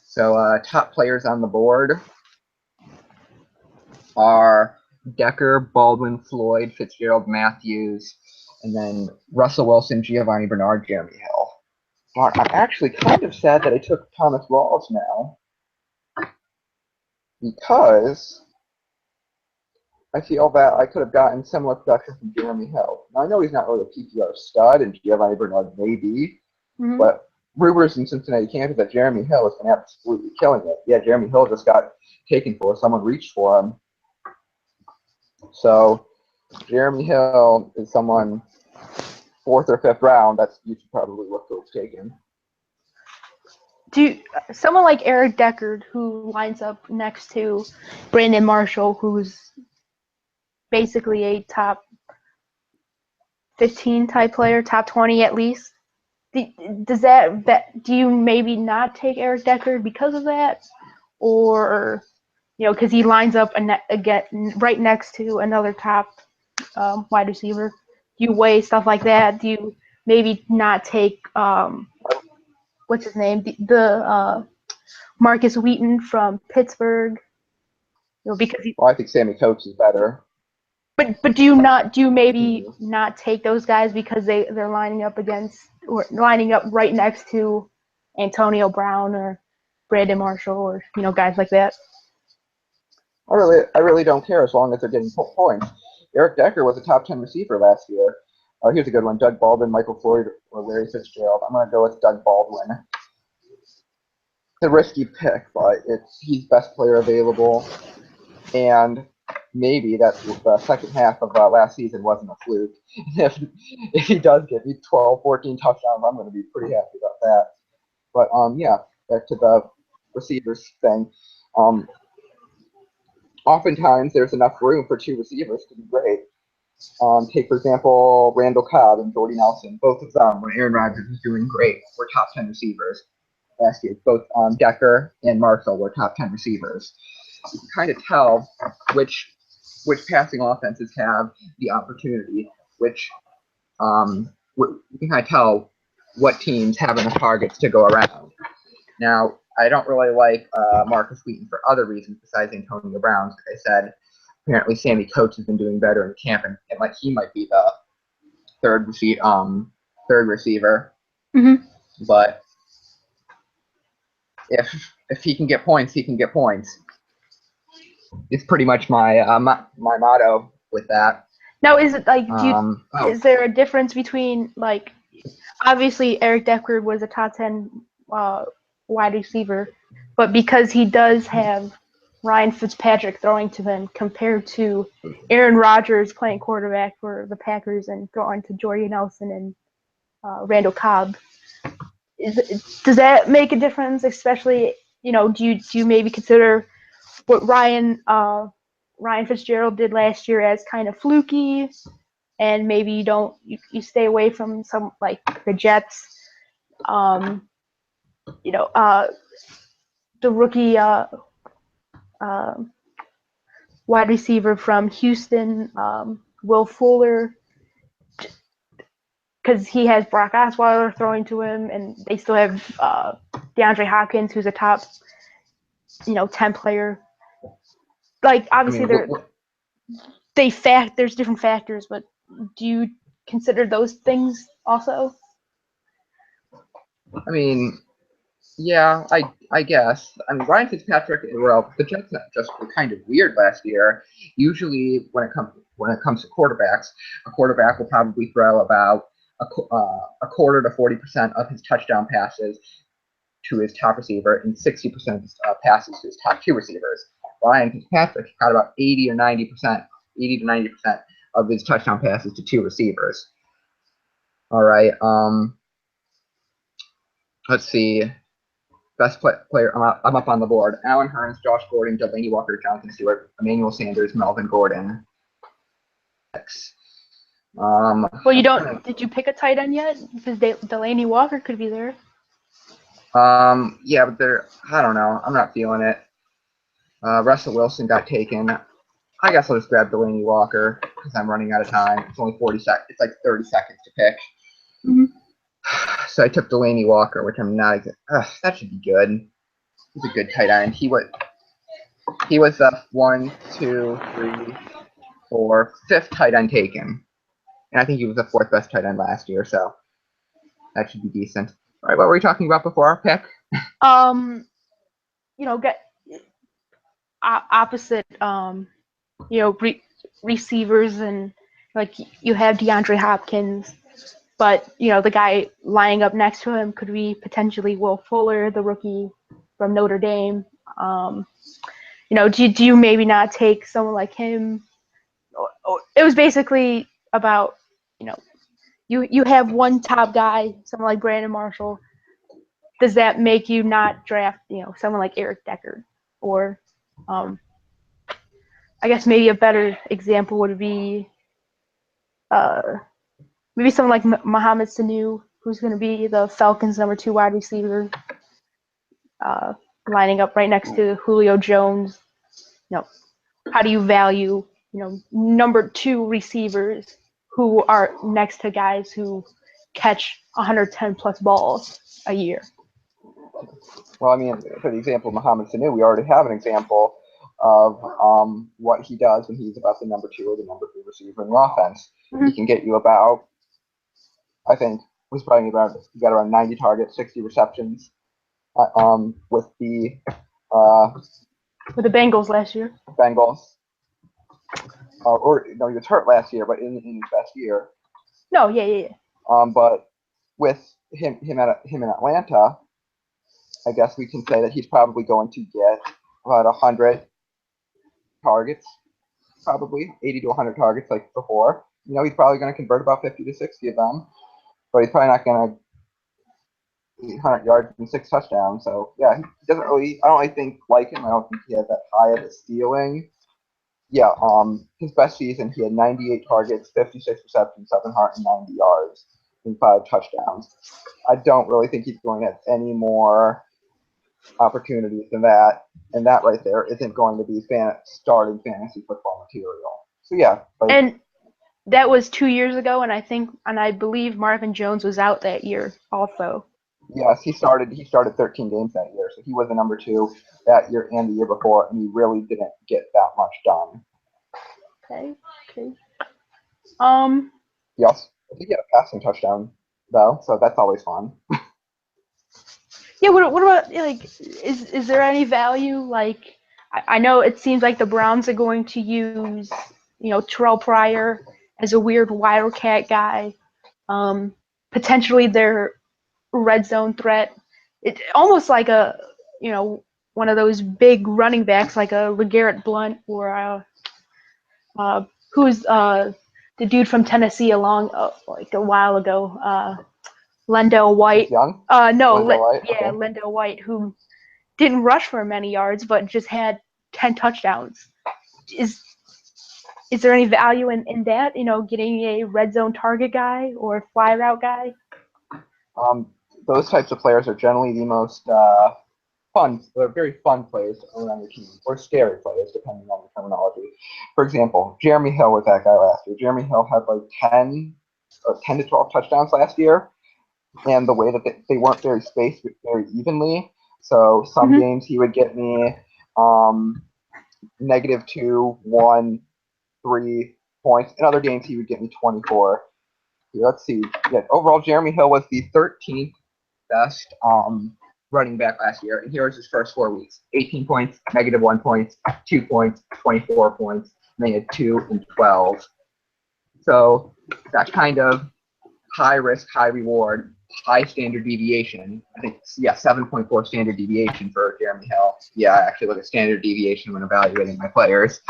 [SPEAKER 2] So top players on the board are Decker, Baldwin, Floyd, Fitzgerald, Matthews, and then Russell Wilson, Giovanni Bernard, Jeremy Hill. But I'm actually kind of sad that I took Thomas Rawls now, because I feel that I could have gotten similar production from Jeremy Hill. Now, I know he's not really a PPR stud, and Giovanni Bernard may be, but rumors in Cincinnati campus that Jeremy Hill has been absolutely killing it. Yeah, Jeremy Hill just got taken for. Someone reached for him. So Jeremy Hill is someone 4th or 5th round that you should probably look to have taken.
[SPEAKER 1] Someone like Eric Deckard, who lines up next to Brandon Marshall, who's basically a top 15 type player, top 20 at least. Do you maybe not take Eric Deckard because of that, or because he lines up again right next to another top wide receiver? Do you weigh stuff like that? Do you maybe not take what's his name, the Marcus Wheaton from Pittsburgh? Because
[SPEAKER 2] I think Sammy Coates is better.
[SPEAKER 1] But do you maybe not take those guys because they're lining up right next to Antonio Brown or Brandon Marshall or guys like that?
[SPEAKER 2] I really don't care as long as they're getting points. Eric Decker was a top 10 receiver last year. Here's a good one: Doug Baldwin, Michael Floyd, or Larry Fitzgerald. I'm going to go with Doug Baldwin. It's a risky pick, but he's best player available, and maybe that the second half of last season wasn't a fluke. If he does get me 12, 14 touchdowns, I'm going to be pretty happy about that. But yeah, back to the receivers thing. Oftentimes there's enough room for 2 receivers to be great. Take, for example, Randall Cobb and Jordy Nelson. Both of them, when Aaron Rodgers was doing great, were top 10 receivers last year. Both Decker and Marshall were top 10 receivers. You can kind of tell which passing offenses have the opportunity, you can kind of tell what teams have enough targets to go around. Now, I don't really like Marcus Wheaton for other reasons besides Antonio Brown. Like I said, apparently Sammy Coates has been doing better in camp, and he might be the third receiver.
[SPEAKER 1] Mm-hmm.
[SPEAKER 2] But if he can get points, he can get points. It's pretty much my my motto with that.
[SPEAKER 1] Now, is it like is there a difference between, like, obviously Eric Deckard was a top 10 wide receiver, but because he does have Ryan Fitzpatrick throwing to him compared to Aaron Rodgers playing quarterback for the Packers and throwing to Jordy Nelson and Randall Cobb, does that make a difference? Especially, do you maybe consider what Ryan Fitzgerald did last year as kind of fluky, and maybe you stay away from some like the Jets, the rookie wide receiver from Houston, Will Fuller, because he has Brock Osweiler throwing to him, and they still have DeAndre Hopkins, who's a top 10 player. Like, obviously there's different factors, but do you consider those things also?
[SPEAKER 2] I mean, yeah, I guess. I mean, Ryan Fitzpatrick, well, the Jets just were kind of weird last year. Usually, when it comes to quarterbacks, a quarterback will probably throw about a quarter to 40% of his touchdown passes to his top receiver and 60% of his passes to his top two receivers. Ryan Fitzpatrick got about 80 to 90% of his touchdown passes to two receivers. All right. Let's see. Best player. I'm up on the board. Allen Hurns, Josh Gordon, Delaney Walker, Jonathan Stewart, Emmanuel Sanders, Melvin Gordon.
[SPEAKER 1] Well, you don't. Did you pick a tight end yet? Because Delaney Walker could be there.
[SPEAKER 2] Yeah, but I don't know. I'm not feeling it. Russell Wilson got taken. I guess I'll just grab Delaney Walker because I'm running out of time. It's only 40 seconds. It's like 30 seconds to pick.
[SPEAKER 1] Mm-hmm.
[SPEAKER 2] So I took Delaney Walker, which I'm not. That should be good. He's a good tight end. He was the 1, 2, 3, 4, 5th tight end taken, and I think he was the 4th best tight end last year. So that should be decent. All right, what were we talking about before our pick?
[SPEAKER 1] Get opposite. Receivers, and like you have DeAndre Hopkins, but the guy lying up next to him could be potentially Will Fuller, the rookie from Notre Dame. Do you maybe not take someone like him? It was basically about you have one top guy, someone like Brandon Marshall. Does that make you not draft someone like Eric Decker? Or I guess maybe a better example would be maybe someone like Mohamed Sanu, who's going to be the Falcons' number 2 wide receiver, lining up right next to Julio Jones. How do you value number 2 receivers who are next to guys who catch 110 plus balls a year?
[SPEAKER 2] Well, I mean, for the example of Mohamed Sanu, we already have an example of what he does when he's about the number 2 or the number 3 receiver in the offense. Mm-hmm. He can get you about, I think, he got around 90 targets, 60 receptions with the
[SPEAKER 1] Bengals last year.
[SPEAKER 2] Bengals. Or no, he was hurt last year, but in his best year.
[SPEAKER 1] No, yeah.
[SPEAKER 2] But with him in Atlanta, I guess we can say that he's probably going to get about 100 targets, probably 80 to 100 targets like before. He's probably going to convert about 50 to 60 of them, but he's probably not going to 800 yards and 6 touchdowns. So yeah, he doesn't really. I don't really like him. I don't think he has that high of a ceiling. Yeah, his best season, he had 98 targets, 56 receptions, 790 yards, and 5 touchdowns. I don't really think he's going to have any more opportunities than that, and that right there isn't going to be starting fantasy football material. So yeah.
[SPEAKER 1] And that was 2 years ago, and I believe Marvin Jones was out that year also.
[SPEAKER 2] Yes, he started 13 games that year, so he was the number 2 that year and the year before, and he really didn't get that much done.
[SPEAKER 1] Okay.
[SPEAKER 2] Yes, I think he had a passing touchdown though, so that's always fun.
[SPEAKER 1] Yeah. What about is there any value? Like, I know it seems like the Browns are going to use Terrell Pryor as a weird wildcat guy. Potentially their red zone threat. It's almost like a one of those big running backs like a LeGarrette Blount or who's the dude from Tennessee like a while ago, Lendell White.
[SPEAKER 2] Young?
[SPEAKER 1] Lendell White, who didn't rush for many yards but just had 10 touchdowns. Is there any value in that? Getting a red zone target guy or a fly route guy?
[SPEAKER 2] Those types of players are generally the most fun. They're very fun players to own on your team, or scary players, depending on the terminology. For example, Jeremy Hill was that guy last year. Jeremy Hill had like 10 to 12 touchdowns last year, and the way that they weren't very spaced very evenly. So some games he would get me -2, 1, 3 points. In other games he would get me 24. Let's see. Yeah, overall, Jeremy Hill was the 13th best running back last year, and here was his first 4 weeks: 18 points, -1 points, 2 points, 24 points, and they had 2 and 12. So that kind of high risk, high reward, high standard deviation. I think, 7.4 standard deviation for Jeremy Hill. Yeah, I actually look at standard deviation when evaluating my players.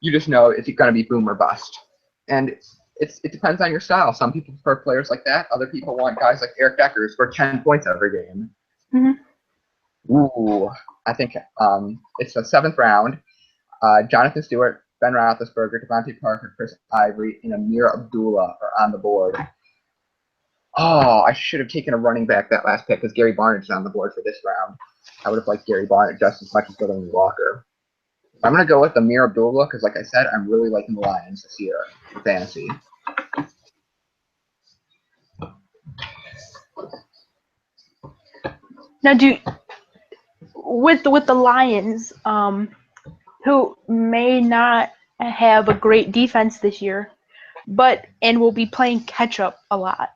[SPEAKER 2] You just know if you're going to be boom or bust. And it depends on your style. Some people prefer players like that. Other people want guys like Eric Decker who score 10 points every game.
[SPEAKER 1] Mm-hmm.
[SPEAKER 2] Ooh, I think it's the 7th round. Jonathan Stewart, Ben Roethlisberger, Devontae Parker, Chris Ivory, and Amir Abdullah are on the board. Oh, I should have taken a running back that last pick because Gary Barnett's on the board for this round. I would have liked Gary Barnett just as much as Delaney Walker. I'm going to go with Amir Abdullah because, like I said, I'm really liking the Lions this year in fantasy.
[SPEAKER 1] Now, with the Lions, who may not have a great defense this year, and will be playing catch up a lot.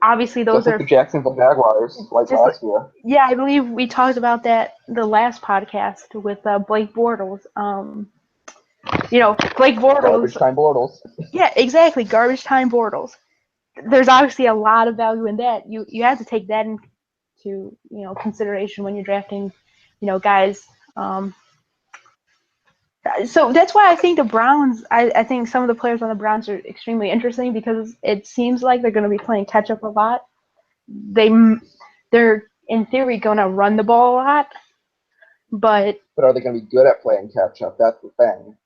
[SPEAKER 1] Obviously, those
[SPEAKER 2] just like
[SPEAKER 1] are
[SPEAKER 2] the Jacksonville Jaguars like last year.
[SPEAKER 1] Yeah, I believe we talked about that the last podcast with Blake Bortles. Blake Bortles.
[SPEAKER 2] Garbage time Bortles.
[SPEAKER 1] Yeah, exactly. Garbage time Bortles. There's obviously a lot of value in that. You have to take that into consideration when you're drafting, guys. So that's why I think the Browns. I think some of the players on the Browns are extremely interesting because it seems like they're going to be playing catch up a lot. They're in theory going to run the ball a lot, but
[SPEAKER 2] are they going to be good at playing catch up? That's the thing.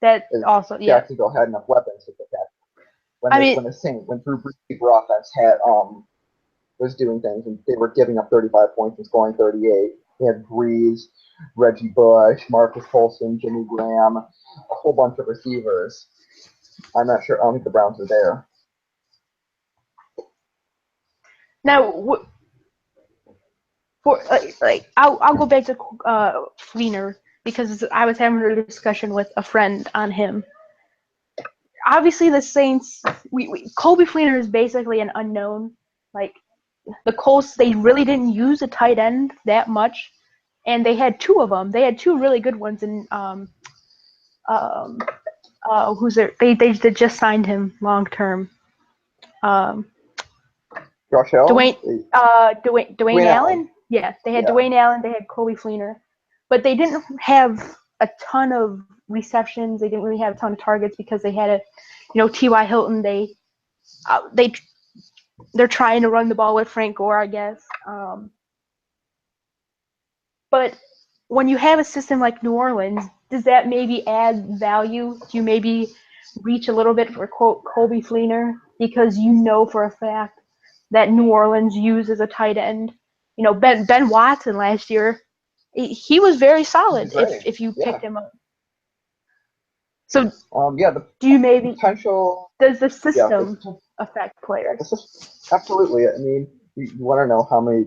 [SPEAKER 1] That also, yeah.
[SPEAKER 2] Jacksonville had enough weapons to catch up. When Drew Brees' offense was doing things and they were giving up 35 points and scoring 38. They had Brees, Reggie Bush, Marcus Colston, Jimmy Graham, a whole bunch of receivers. I'm not sure. I don't think the Browns are there.
[SPEAKER 1] Now, I'll go back to Fleener because I was having a discussion with a friend on him. Obviously, the Saints, Colby Fleener is basically an unknown. Like the Colts, they really didn't use a tight end that much, and they had 2 of them. They had 2 really good ones, and who's there? They just signed him long term.
[SPEAKER 2] Josh Hill?
[SPEAKER 1] Dwayne Allen? Yeah, they had Dwayne Allen, they had Colby Fleener. But they didn't have a ton of receptions. They didn't really have a ton of targets because they had T.Y. Hilton. They're trying to run the ball with Frank Gore, I guess. But when you have a system like New Orleans, does that maybe add value? Do you maybe reach a little bit for Colby Fleener because for a fact that New Orleans uses a tight end? Ben Watson last year, he was very solid if you picked him up. So do you maybe
[SPEAKER 2] potential?
[SPEAKER 1] Does the system affect players?
[SPEAKER 2] Absolutely. I mean, you want to know how many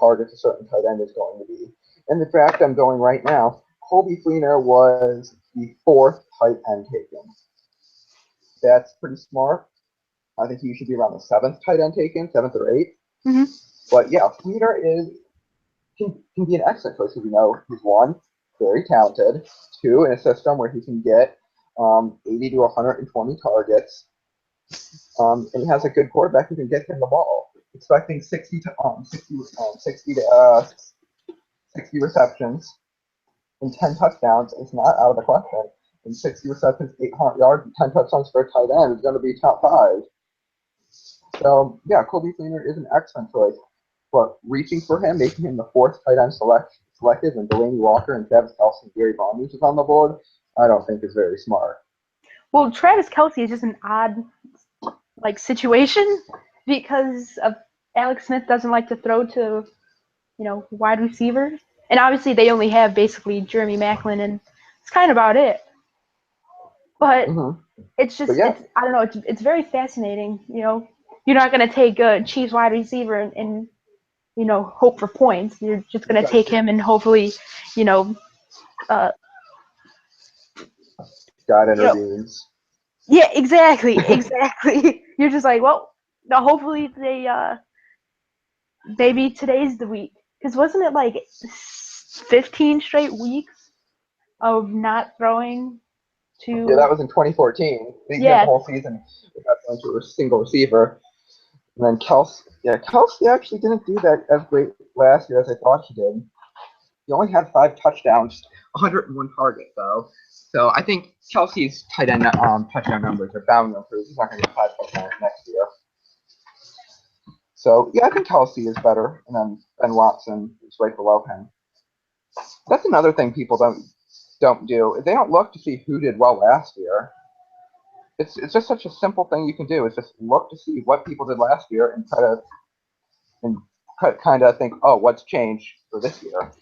[SPEAKER 2] targets a certain tight end is going to be. And the fact I'm going right now, Colby Fleener was the 4th tight end taken. That's pretty smart. I think he should be around the 7th tight end taken, 7th or 8th.
[SPEAKER 1] Mm-hmm.
[SPEAKER 2] But yeah, Fleener can be an excellent choice. He's 1, very talented. 2, in a system where he can get 80 to 120 targets. And he has a good quarterback who can get him the ball. Expecting 60 receptions and 10 touchdowns is not out of the question. And 60 receptions, 800 yards, and 10 touchdowns for a tight end is going to be top 5. So, yeah, Colby Fleener is an excellent choice. But reaching for him, making him the 4th tight end selected when Delaney Walker and Travis Kelce and Gary Barnidge is on the board, I don't think is very smart.
[SPEAKER 1] Well, Travis Kelce is just an odd situation because of Alex Smith doesn't like to throw to, wide receivers. And obviously they only have basically Jeremy Maclin, and it's kind of about it. But it's just, I don't know, it's very fascinating. You're not going to take a Chiefs wide receiver and hope for points. You're just going to take him and hopefully, God
[SPEAKER 2] intervenes.
[SPEAKER 1] Yeah, exactly. You're just like, well, Now, hopefully maybe today's the week. Because wasn't it like 15 straight weeks of not throwing
[SPEAKER 2] Yeah,
[SPEAKER 1] to?
[SPEAKER 2] that was in 2014. He had the
[SPEAKER 1] Yeah.
[SPEAKER 2] whole season without going to a single receiver. And then Kelsey actually didn't do that as great last year as I thought he did. He only had 5 touchdowns, 101 targets though. So I think Kelsey's tight end touchdown numbers are bound to improve. He's not going to get 5 touchdowns next year. So yeah, I think Kelsey is better, and then Ben Watson is right below him. That's another thing people don't do. They don't look to see who did well last year. It's just such a simple thing you can do. Is just look to see what people did last year and kind of think, oh, what's changed for this year?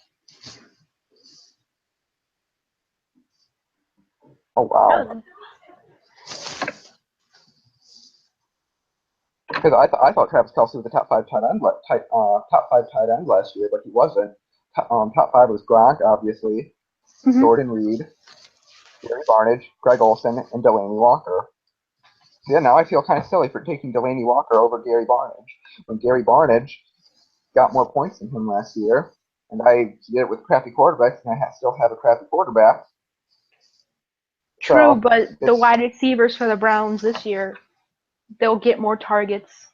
[SPEAKER 2] Oh wow. Because I thought Travis Kelce was the top 5 tight end last year, but he wasn't. Top 5 was Gronk, obviously,
[SPEAKER 1] Mm-hmm.
[SPEAKER 2] Jordan Reed, Gary Barnidge, Greg Olsen, and Delaney Walker. So yeah, now I feel kind of silly for taking Delaney Walker over Gary Barnidge when Gary Barnidge got more points than him last year, and I did it with crappy quarterbacks, and I still have a crappy quarterback.
[SPEAKER 1] True,
[SPEAKER 2] So
[SPEAKER 1] but the
[SPEAKER 2] it's
[SPEAKER 1] wide receivers for the Browns this year, they'll get more targets.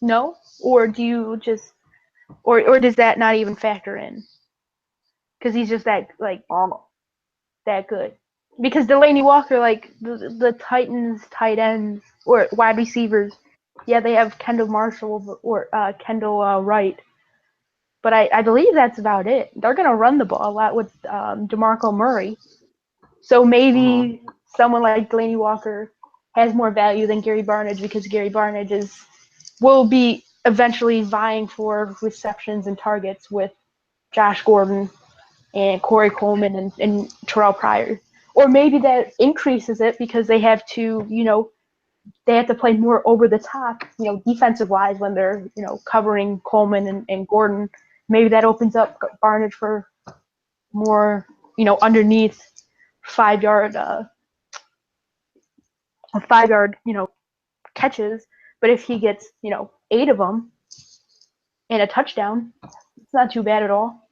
[SPEAKER 1] No? Or do you just, or does that not even factor in? Because he's just that good. Because Delaney Walker, like the Titans tight ends or wide receivers, yeah, they have Kendall Marshall or Kendall Wright, but I believe that's about it. They're gonna run the ball a lot with DeMarco Murray, so maybe someone like Delaney Walker has more value than Gary Barnidge because Gary Barnidge will be eventually vying for receptions and targets with Josh Gordon and Corey Coleman and Terrell Pryor. Or maybe that increases it because they have to, they have to play more over the top, defensive wise when they're, covering Coleman and Gordon. Maybe that opens up Barnidge for more, underneath 5 yard, 5 yard, catches. But if he gets, 8 of them and a touchdown, it's not too bad at all.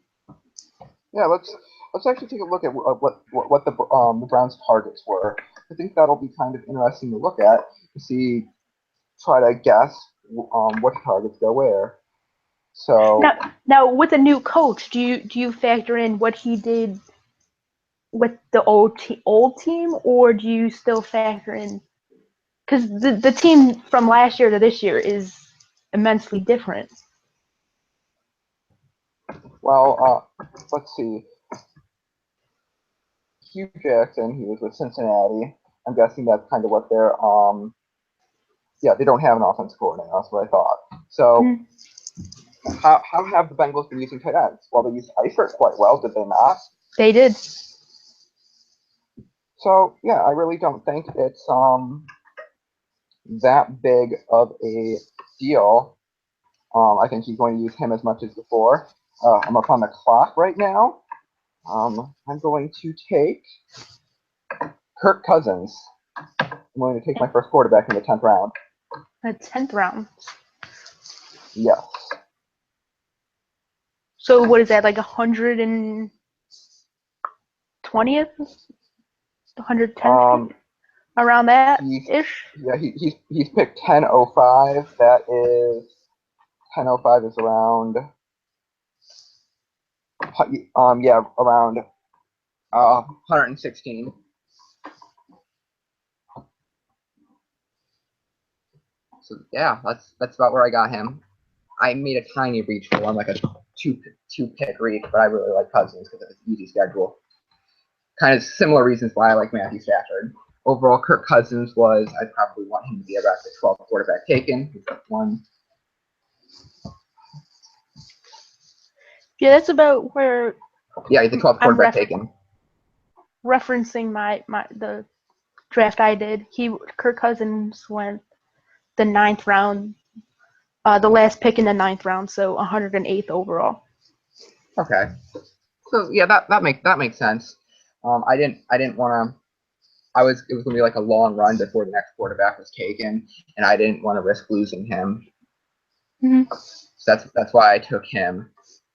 [SPEAKER 2] Yeah, let's actually take a look at what the Browns' targets were. I think that'll be kind of interesting to look at to try to guess what targets go where. So
[SPEAKER 1] Now with a new coach, do you factor in what he did with the old team, or do you still factor in because the team from last year to this year is immensely different?
[SPEAKER 2] well, let's see. Hugh Jackson, he was with Cincinnati. I'm guessing that's kind of what they're yeah, they don't have an offensive coordinator. That's what I thought. So how have the Bengals been using tight ends? Well, they used Eifert quite well, did they not?
[SPEAKER 1] They did.
[SPEAKER 2] So yeah, I really don't think it's that big of a deal. I think he's going to use him as much as before. I'm up on the clock right now. I'm going to take Kirk Cousins. I'm going to take my first quarterback in the 10th round.
[SPEAKER 1] The 10th round.
[SPEAKER 2] Yes.
[SPEAKER 1] So what is that, like 120th, 110th, around that ish?
[SPEAKER 2] Yeah, he's picked 10:05. That is 10:05 is around around 116. So yeah, that's about where I got him. I made a tiny reach for him, like a two pick reach, but I really like Cousins because of his easy schedule. Kind of similar reasons why I like Matthew Stafford. Overall, Kirk Cousins I'd probably want him to be about the 12th quarterback taken. He's got one.
[SPEAKER 1] Yeah, that's about where.
[SPEAKER 2] Yeah, he's the 12th quarterback taken.
[SPEAKER 1] Referencing the draft I did, Kirk Cousins went the 9th round, the last pick in the 9th round, so 108th overall.
[SPEAKER 2] Okay, so yeah, that makes sense. I didn't want to it was going to be like a long run before the next quarterback was taken, and I didn't want to risk losing him.
[SPEAKER 1] Mm-hmm.
[SPEAKER 2] So that's why I took him.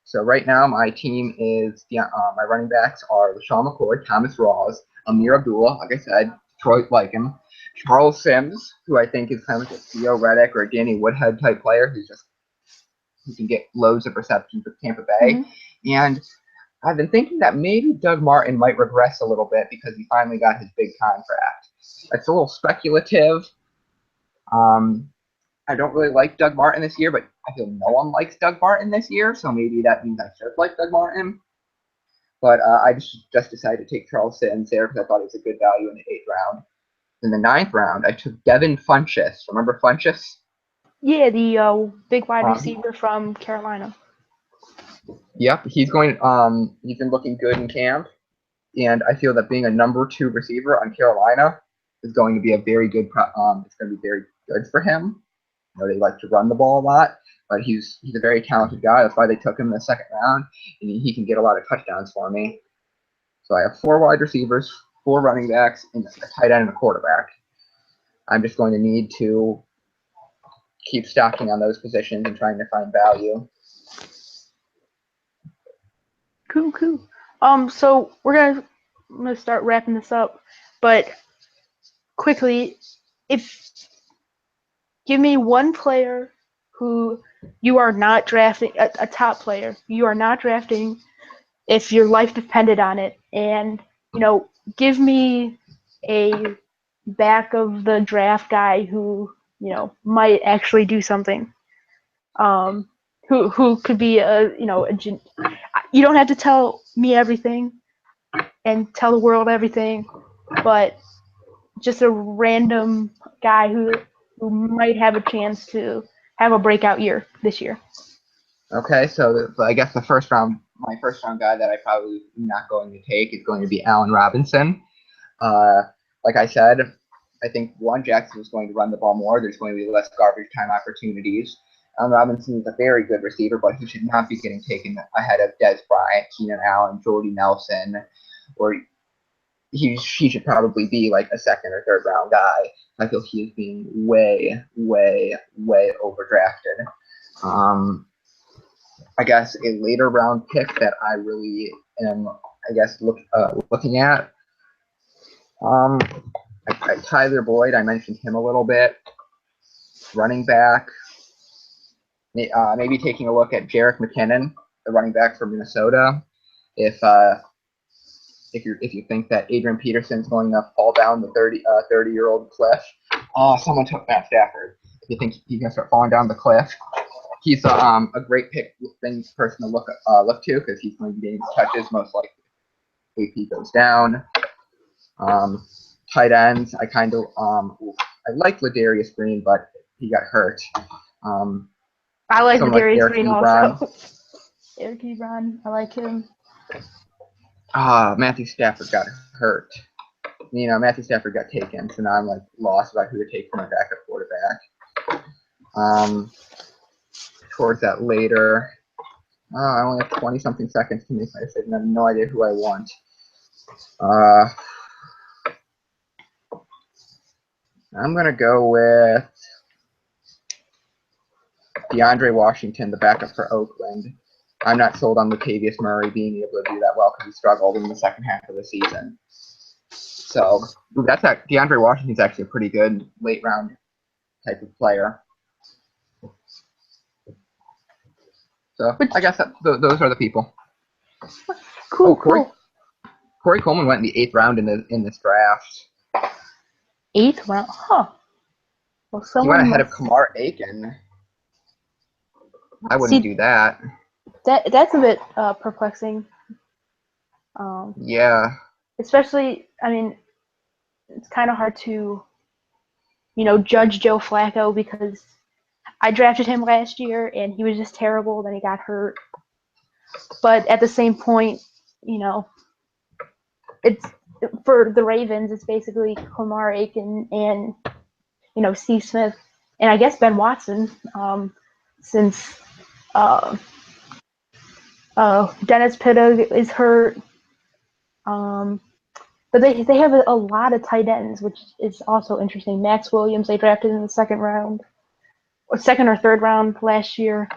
[SPEAKER 2] So right now my team is my running backs are LaShawn McCoy, Thomas Rawls, Amir Abdullah, like I said, Detroit like him, Charles Sims, who I think is kind of like a Theo Reddick or a Danny Woodhead type player who can get loads of receptions with Tampa Bay, and I've been thinking that maybe Doug Martin might regress a little bit because he finally got his big contract. It's a little speculative. I don't really like Doug Martin this year, but I feel no one likes Doug Martin this year, so maybe that means I should like Doug Martin. But I just decided to take Charles Sims there because I thought he was a good value in the 8th round. In the 9th round, I took Devin Funchess. Remember Funchess?
[SPEAKER 1] Yeah, the big wide receiver from Carolina.
[SPEAKER 2] Yep, he's been looking good in camp, and I feel that being a number 2 receiver on Carolina is going to be it's going to be very good for him. They like to run the ball a lot, but he's a very talented guy. That's why they took him in the 2nd round, and he can get a lot of touchdowns for me. So I have 4 wide receivers, 4 running backs, and a tight end and a quarterback. I'm just going to need to keep stocking on those positions and trying to find value.
[SPEAKER 1] Cool. So I'm gonna start wrapping this up, but quickly, give me one player who you are not drafting, a top player you are not drafting if your life depended on it, and give me a back of the draft guy who might actually do something. Who could be you don't have to tell me everything and tell the world everything, but just a random guy who might have a chance to have a breakout year this year.
[SPEAKER 2] Okay, so I guess my first round guy that I probably am not going to take is going to be Allen Robinson. Like I said, I think Jackson is going to run the ball more. There's going to be less garbage time opportunities. Allen Robinson is a very good receiver, but he should not be getting taken ahead of Dez Bryant, Keenan Allen, Jordy Nelson, or he should probably be like a 2nd or 3rd round guy. I feel he is being way, way, way overdrafted. I guess a later round pick that I really am, looking at. Tyler Boyd, I mentioned him a little bit. Running back, maybe taking a look at Jerick McKinnon, the running back from Minnesota. If you think that Adrian Peterson's going to fall down the 30-year-old cliff, someone took Matt Stafford. If you think he's going to start falling down the cliff, he's a great person to look to because he's going to be getting touches most likely. AP goes down. Tight ends, I like Ladarius Green, but he got hurt.
[SPEAKER 1] I like Ladarius Green also. Eric Ebron, I like him.
[SPEAKER 2] Matthew Stafford got hurt. Matthew Stafford got taken, so now I'm like lost about who to take for my backup quarterback. Towards that later. I only have 20-something seconds to make my decision. I have no idea who I want. I'm going to go with DeAndre Washington, the backup for Oakland. I'm not sold on Latavius Murray being able to do that well because he struggled in the 2nd half of the season. So DeAndre Washington's actually a pretty good late round type of player. So I guess those are the people.
[SPEAKER 1] Cool.
[SPEAKER 2] Corey Coleman went in the 8th round in this draft.
[SPEAKER 1] 8th round, huh? Well,
[SPEAKER 2] he went ahead of Kamar Aiken. I wouldn't do that.
[SPEAKER 1] That's a bit perplexing.
[SPEAKER 2] Yeah.
[SPEAKER 1] Especially, I mean, it's kind of hard to, judge Joe Flacco because I drafted him last year and he was just terrible. Then he got hurt. But at the same point, it's for the Ravens. It's basically Kamar Aiken and C. Smith and I guess Ben Watson. Since Dennis Pitta is hurt. But they have a lot of tight ends, which is also interesting. Max Williams, they drafted in the second round, or second or third round last year.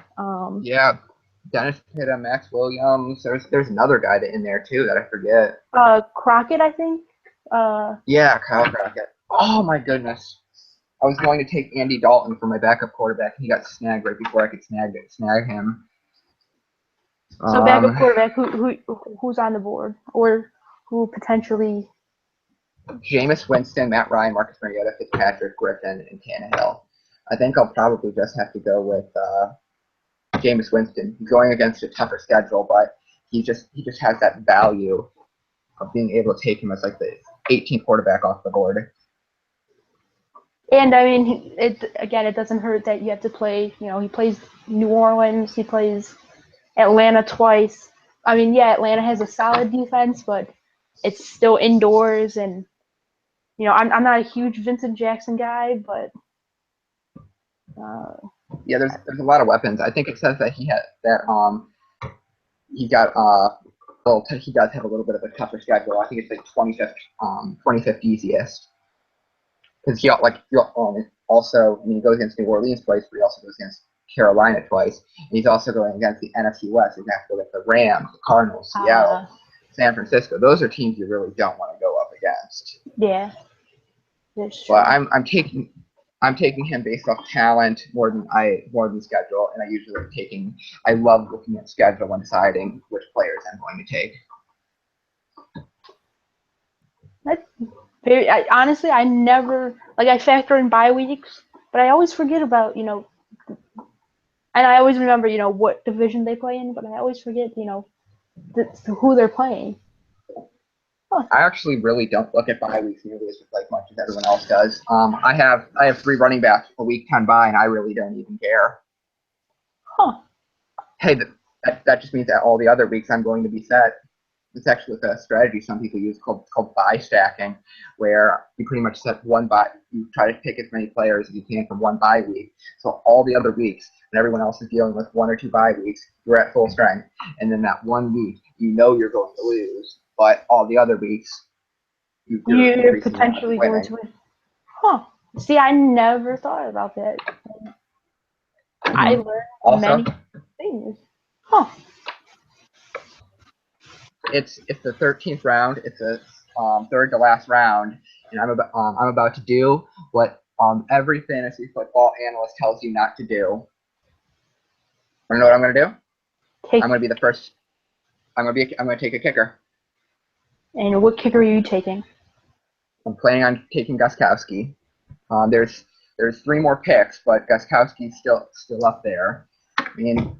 [SPEAKER 2] Yeah, Dennis Pitta, Max Williams. There's another guy in there too that I forget.
[SPEAKER 1] Crockett, I think.
[SPEAKER 2] Yeah, Kyle Crockett. Oh my goodness. I was going to take Andy Dalton for my backup quarterback, and he got snagged right before I could snag him.
[SPEAKER 1] So backup quarterback, who's on the board, or who potentially?
[SPEAKER 2] Jameis Winston, Matt Ryan, Marcus Mariota, Fitzpatrick, Griffin, and Tannehill. I think I'll probably just have to go with Jameis Winston. He's going against a tougher schedule, but he just has that value of being able to take him as like the 18th quarterback off the board.
[SPEAKER 1] And I mean, it doesn't hurt that you have to play. You know, he plays New Orleans, he plays Atlanta twice. I mean, yeah, Atlanta has a solid defense, but it's still indoors, and you know, I'm not a huge Vincent Jackson guy, but
[SPEAKER 2] yeah, there's a lot of weapons. I think it says that he got he does have a little bit of a tougher schedule. I think it's like 25th easiest. Because he also, I mean, he goes against New Orleans twice, but he also goes against Carolina twice. And he's also going against the NFC West. He's going to have to go against the Rams, the Cardinals, Seattle, San Francisco. Those are teams you really don't want to go up against.
[SPEAKER 1] Yeah.
[SPEAKER 2] But I'm taking him based off talent more than schedule, and I love looking at schedule when deciding which players I'm going to take.
[SPEAKER 1] Honestly, I never, I factor in bye weeks, but I always forget about, and I always remember, what division they play in, but I always forget, who they're playing.
[SPEAKER 2] Huh. I actually really don't look at bye weeks nearly as much as everyone else does. I have 3 running backs a week 10 bye, and I really don't even care.
[SPEAKER 1] Huh.
[SPEAKER 2] Hey, that just means that all the other weeks I'm going to be set. It's actually a strategy some people use called bye stacking, where you pretty much set one bye. You try to pick as many players as you can from one bye week. So all the other weeks, when everyone else is dealing with 1 or 2 bye weeks, you're at full strength. And then that one week, you're going to lose, but all the other weeks,
[SPEAKER 1] you're potentially going to win. Huh. See, I never thought about that. Mm-hmm. I learned many things. Huh.
[SPEAKER 2] It's the 13th round. It's a third to last round, and I'm about to do what every fantasy football analyst tells you not to do. Want to know what I'm going to do? I'm going to be the first. I'm going to take a kicker.
[SPEAKER 1] And what kicker are you taking?
[SPEAKER 2] I'm planning on taking Gostkowski. There's 3 more picks, but Gostkowski's still up there. I mean,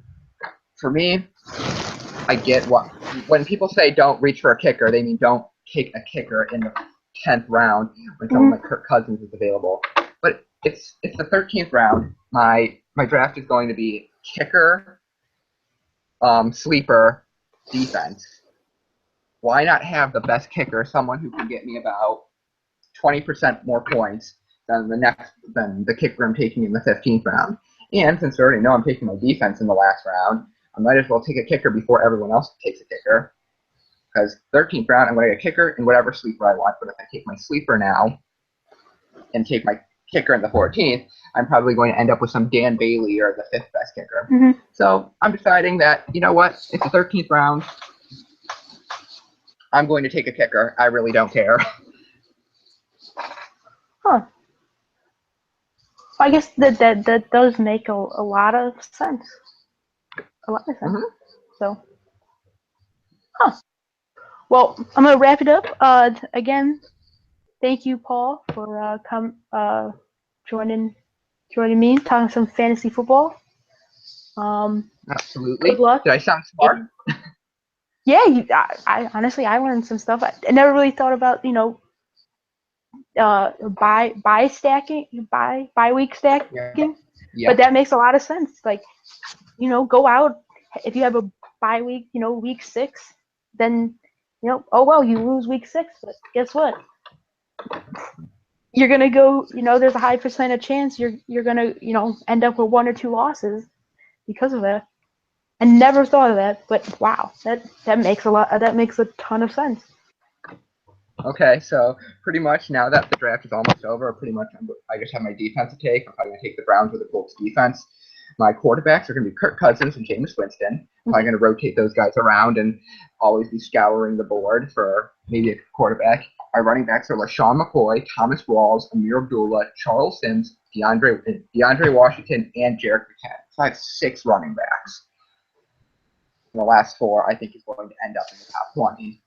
[SPEAKER 2] for me, I get when people say don't reach for a kicker, they mean don't take a kicker in the 10th round when someone like Kirk Cousins is available. But it's the 13th round. My draft is going to be kicker, sleeper, defense. Why not have the best kicker, someone who can get me about 20% more points than the kicker I'm taking in the 15th round? And since I already know I'm taking my defense in the last round, I might as well take a kicker before everyone else takes a kicker. Because 13th round, I'm going to get a kicker in whatever sleeper I want. But if I take my sleeper now and take my kicker in the 14th, I'm probably going to end up with some Dan Bailey or the 5th best kicker.
[SPEAKER 1] Mm-hmm.
[SPEAKER 2] So I'm deciding that, you know what? It's the 13th round. I'm going to take a kicker. I really don't care.
[SPEAKER 1] Huh. I guess that does make a lot of sense. A lot of sense. Mm-hmm. So, well, I'm gonna wrap it up. Again, thank you, Paul, for joining me, talking some fantasy football.
[SPEAKER 2] Absolutely.
[SPEAKER 1] Good luck.
[SPEAKER 2] Did I sound smart?
[SPEAKER 1] Yeah, I honestly I learned some stuff. I never really thought about bye week stacking. Yeah. But that makes a lot of sense. Like, go out if you have a bye week, week 6, then oh well, you lose week 6, but guess what? You're gonna go. There's a high percentage chance you're gonna end up with 1 or 2 losses because of that. I never thought of that, but wow, that makes a ton of sense.
[SPEAKER 2] Okay, so pretty much now that the draft is almost over, pretty much I just have my defense to take. I'm probably going to take the Browns or the Colts defense. My quarterbacks are going to be Kirk Cousins and Jameis Winston. I'm probably going to rotate those guys around and always be scouring the board for maybe a quarterback. Our running backs are LaShawn McCoy, Thomas Rawls, Amir Abdullah, Charles Sims, DeAndre Washington, and Jarek McKinnon. So I have 6 running backs. And the last 4, I think, is going to end up in the top 20.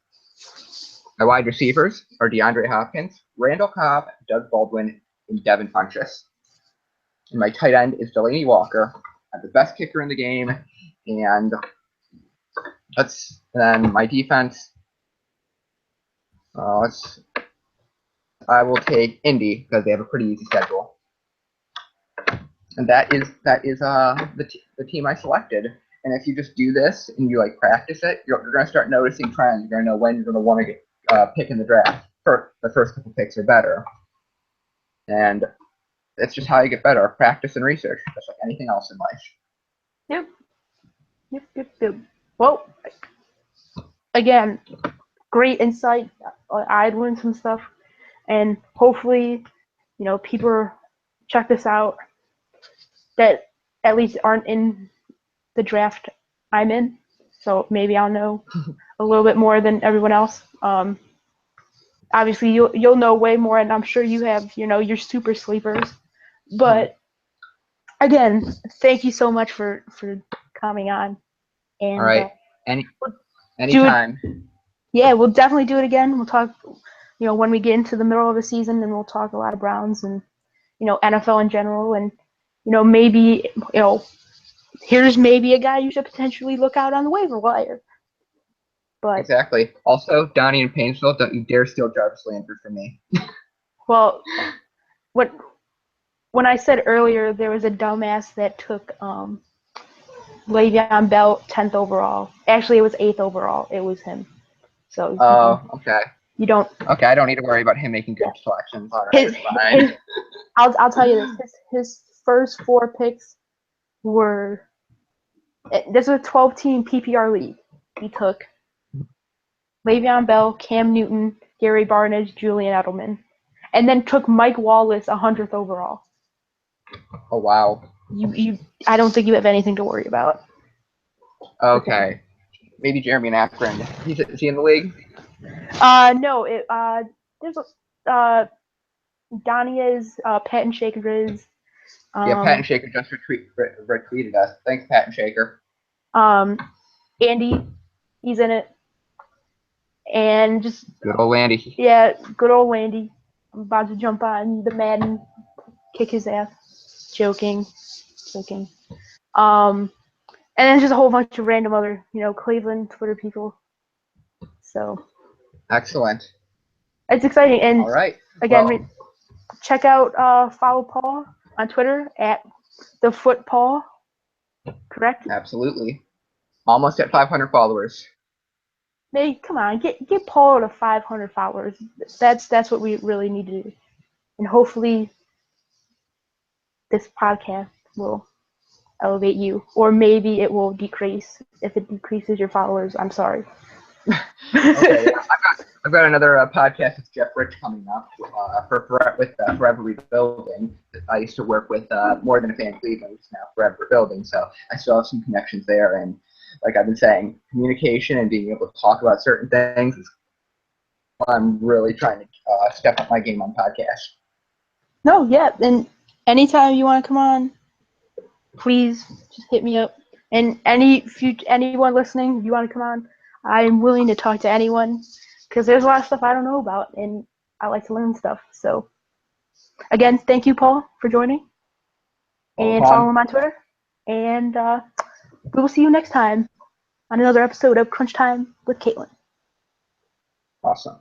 [SPEAKER 2] My wide receivers are DeAndre Hopkins, Randall Cobb, Doug Baldwin, and Devin Funchess. And my tight end is Delaney Walker. I have the best kicker in the game, and then my defense. I will take Indy because they have a pretty easy schedule, and that is the team I selected. And if you just do this and you practice it, you're going to start noticing trends. You're going to know when you're going to want to get pick in the draft. The first couple picks are better, and it's just how you get better. Practice and research, just like anything else in life.
[SPEAKER 1] Yep. Well, again, great insight. I learned some stuff, and hopefully, people check this out that at least aren't in the draft I'm in. So maybe I'll know a little bit more than everyone else. Obviously, you'll know way more, and I'm sure you have your super sleepers. But again, thank you so much for coming on. And
[SPEAKER 2] all right, anytime.
[SPEAKER 1] Yeah, we'll definitely do it again. We'll talk, when we get into the middle of the season, and we'll talk a lot of Browns and NFL in general, and maybe here's maybe a guy you should potentially look out on the waiver wire. But
[SPEAKER 2] exactly. Also, Donnie and Painesville, don't you dare steal Jarvis Landry from me.
[SPEAKER 1] Well, when I said earlier there was a dumbass that took Le'Veon Bell 10th overall. Actually, it was 8th overall. It was him. So.
[SPEAKER 2] Okay.
[SPEAKER 1] You don't.
[SPEAKER 2] Okay, I don't need to worry about him making good selections. All right, fine.
[SPEAKER 1] I'll tell you this. His first 4 picks were. This was a 12-team PPR league. He took Le'Veon Bell, Cam Newton, Gary Barnidge, Julian Edelman, and then took Mike Wallace 100th overall.
[SPEAKER 2] Oh wow.
[SPEAKER 1] I don't think you have anything to worry about.
[SPEAKER 2] Okay. Maybe Jeremy Akron. Is he in the league?
[SPEAKER 1] No. There's Donnie is, Patton Shaker is.
[SPEAKER 2] Yeah, Patton Shaker just retweeted us. Thanks, Patton Shaker.
[SPEAKER 1] Andy, he's in it. And just
[SPEAKER 2] good old Landy.
[SPEAKER 1] Yeah, good old Landy. I'm about to jump on the Madden, kick his ass. Joking. And then just a whole bunch of random other, Cleveland Twitter people. So.
[SPEAKER 2] Excellent.
[SPEAKER 1] It's exciting. And
[SPEAKER 2] all right.
[SPEAKER 1] Again, check out, follow Paul on Twitter at TheFootPaul. Correct?
[SPEAKER 2] Absolutely. Almost at 500 followers.
[SPEAKER 1] Hey, come on, get Paul to 500 followers. That's what we really need to do. And hopefully this podcast will elevate you, or maybe it will decrease. If it decreases your followers, I'm sorry.
[SPEAKER 2] Okay, yeah. I've got another podcast with Jeff Rich coming up with Forever Rebuilding. I used to work with More Than a Fan Cleveland, which is now Forever Rebuilding, so I still have some connections there. And like I've been saying, communication and being able to talk about certain things is I'm really trying to step up my game on podcasts.
[SPEAKER 1] No, yeah, and anytime you want to come on, please just hit me up. And anyone listening, if you want to come on, I'm willing to talk to anyone, because there's a lot of stuff I don't know about, and I like to learn stuff. So, again, thank you, Paul, for joining. And follow him on Twitter. And we will see you next time on another episode of Crunch Time with Katelin.
[SPEAKER 2] Awesome.